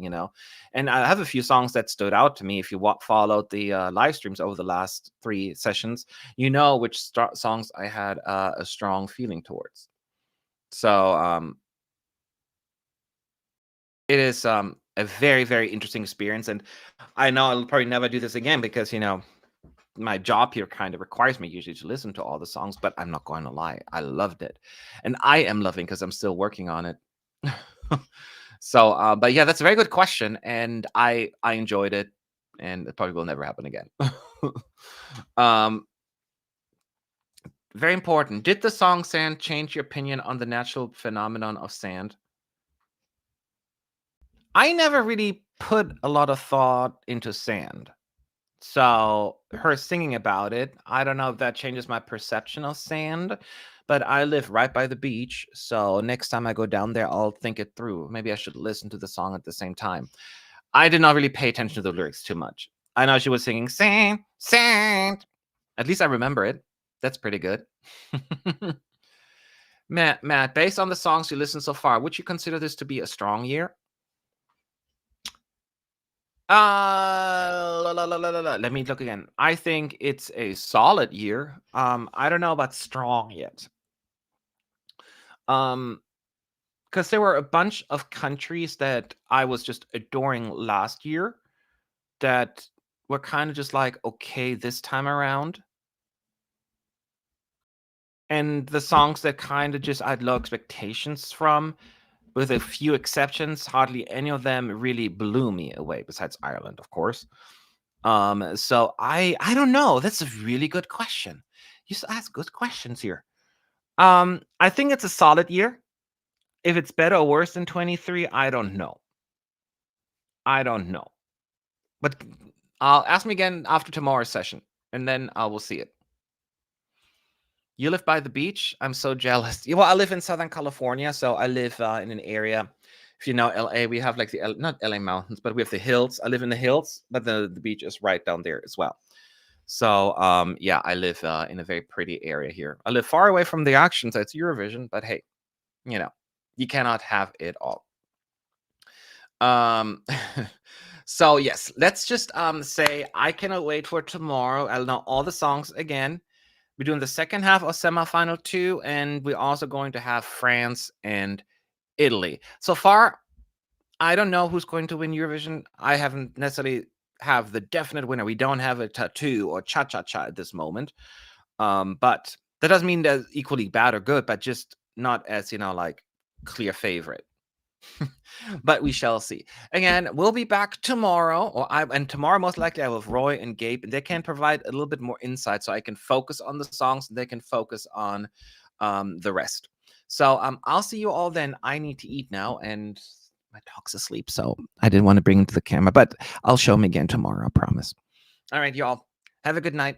And I have a few songs that stood out to me. If you followed the live streams over the last 3 sessions, which songs I had a strong feeling towards. So it is a very, very interesting experience. And I know I'll probably never do this again because, my job here kind of requires me usually to listen to all the songs, but I'm not going to lie, I loved it, and I am loving because I'm still working on it. So, but yeah, that's a very good question, and I enjoyed it, and it probably will never happen again. um, Very important. Did the song "Sand" change your opinion on the natural phenomenon of sand? I never really put a lot of thought into sand. So her singing about it, I don't know if that changes my perception of sand, but I live right by the beach. So next time I go down there, I'll think it through. Maybe I should listen to the song at the same time. I did not really pay attention to the lyrics too much. I know she was singing sand, sand. At least I remember it. That's pretty good. Matt, based on the songs you listened so far, would you consider this to be a strong year? Let me look again. I think it's a solid year. I don't know about strong yet. Because there were a bunch of countries that I was just adoring last year that were kind of just like, okay, this time around. And the songs that kind of just I had low expectations from, with a few exceptions, hardly any of them really blew me away, besides Ireland, of course. So I don't know. That's a really good question. You ask good questions here. I think it's a solid year. If it's better or worse than 23, I don't know. I don't know. But I'll ask me again after tomorrow's session, and then I will see it. You live by the beach? I'm so jealous. Well, I live in Southern California, so I live in an area. If you know LA, we have like the not LA mountains, but we have the hills. I live in the hills, but the beach is right down there as well. So yeah, I live in a very pretty area here. I live far away from the action, so it's Eurovision, but hey, you know, you cannot have it all. So yes, let's just say I cannot wait for tomorrow. I'll know all the songs again. We're doing the second half of semifinal 2, and we're also going to have France and Italy. So far, I don't know who's going to win Eurovision. I haven't necessarily have the definite winner. We don't have a tattoo or cha-cha-cha at this moment. But that doesn't mean they're equally bad or good, but just not as, like clear favorite. But we shall see. Again, we'll be back tomorrow, and tomorrow most likely I will have Roy and Gabe, and they can provide a little bit more insight, so I can focus on the songs, and they can focus on the rest. So I'll see you all then. I need to eat now, and my dog's asleep, so I didn't want to bring him to the camera, but I'll show him again tomorrow, I promise. All right, y'all. Have a good night.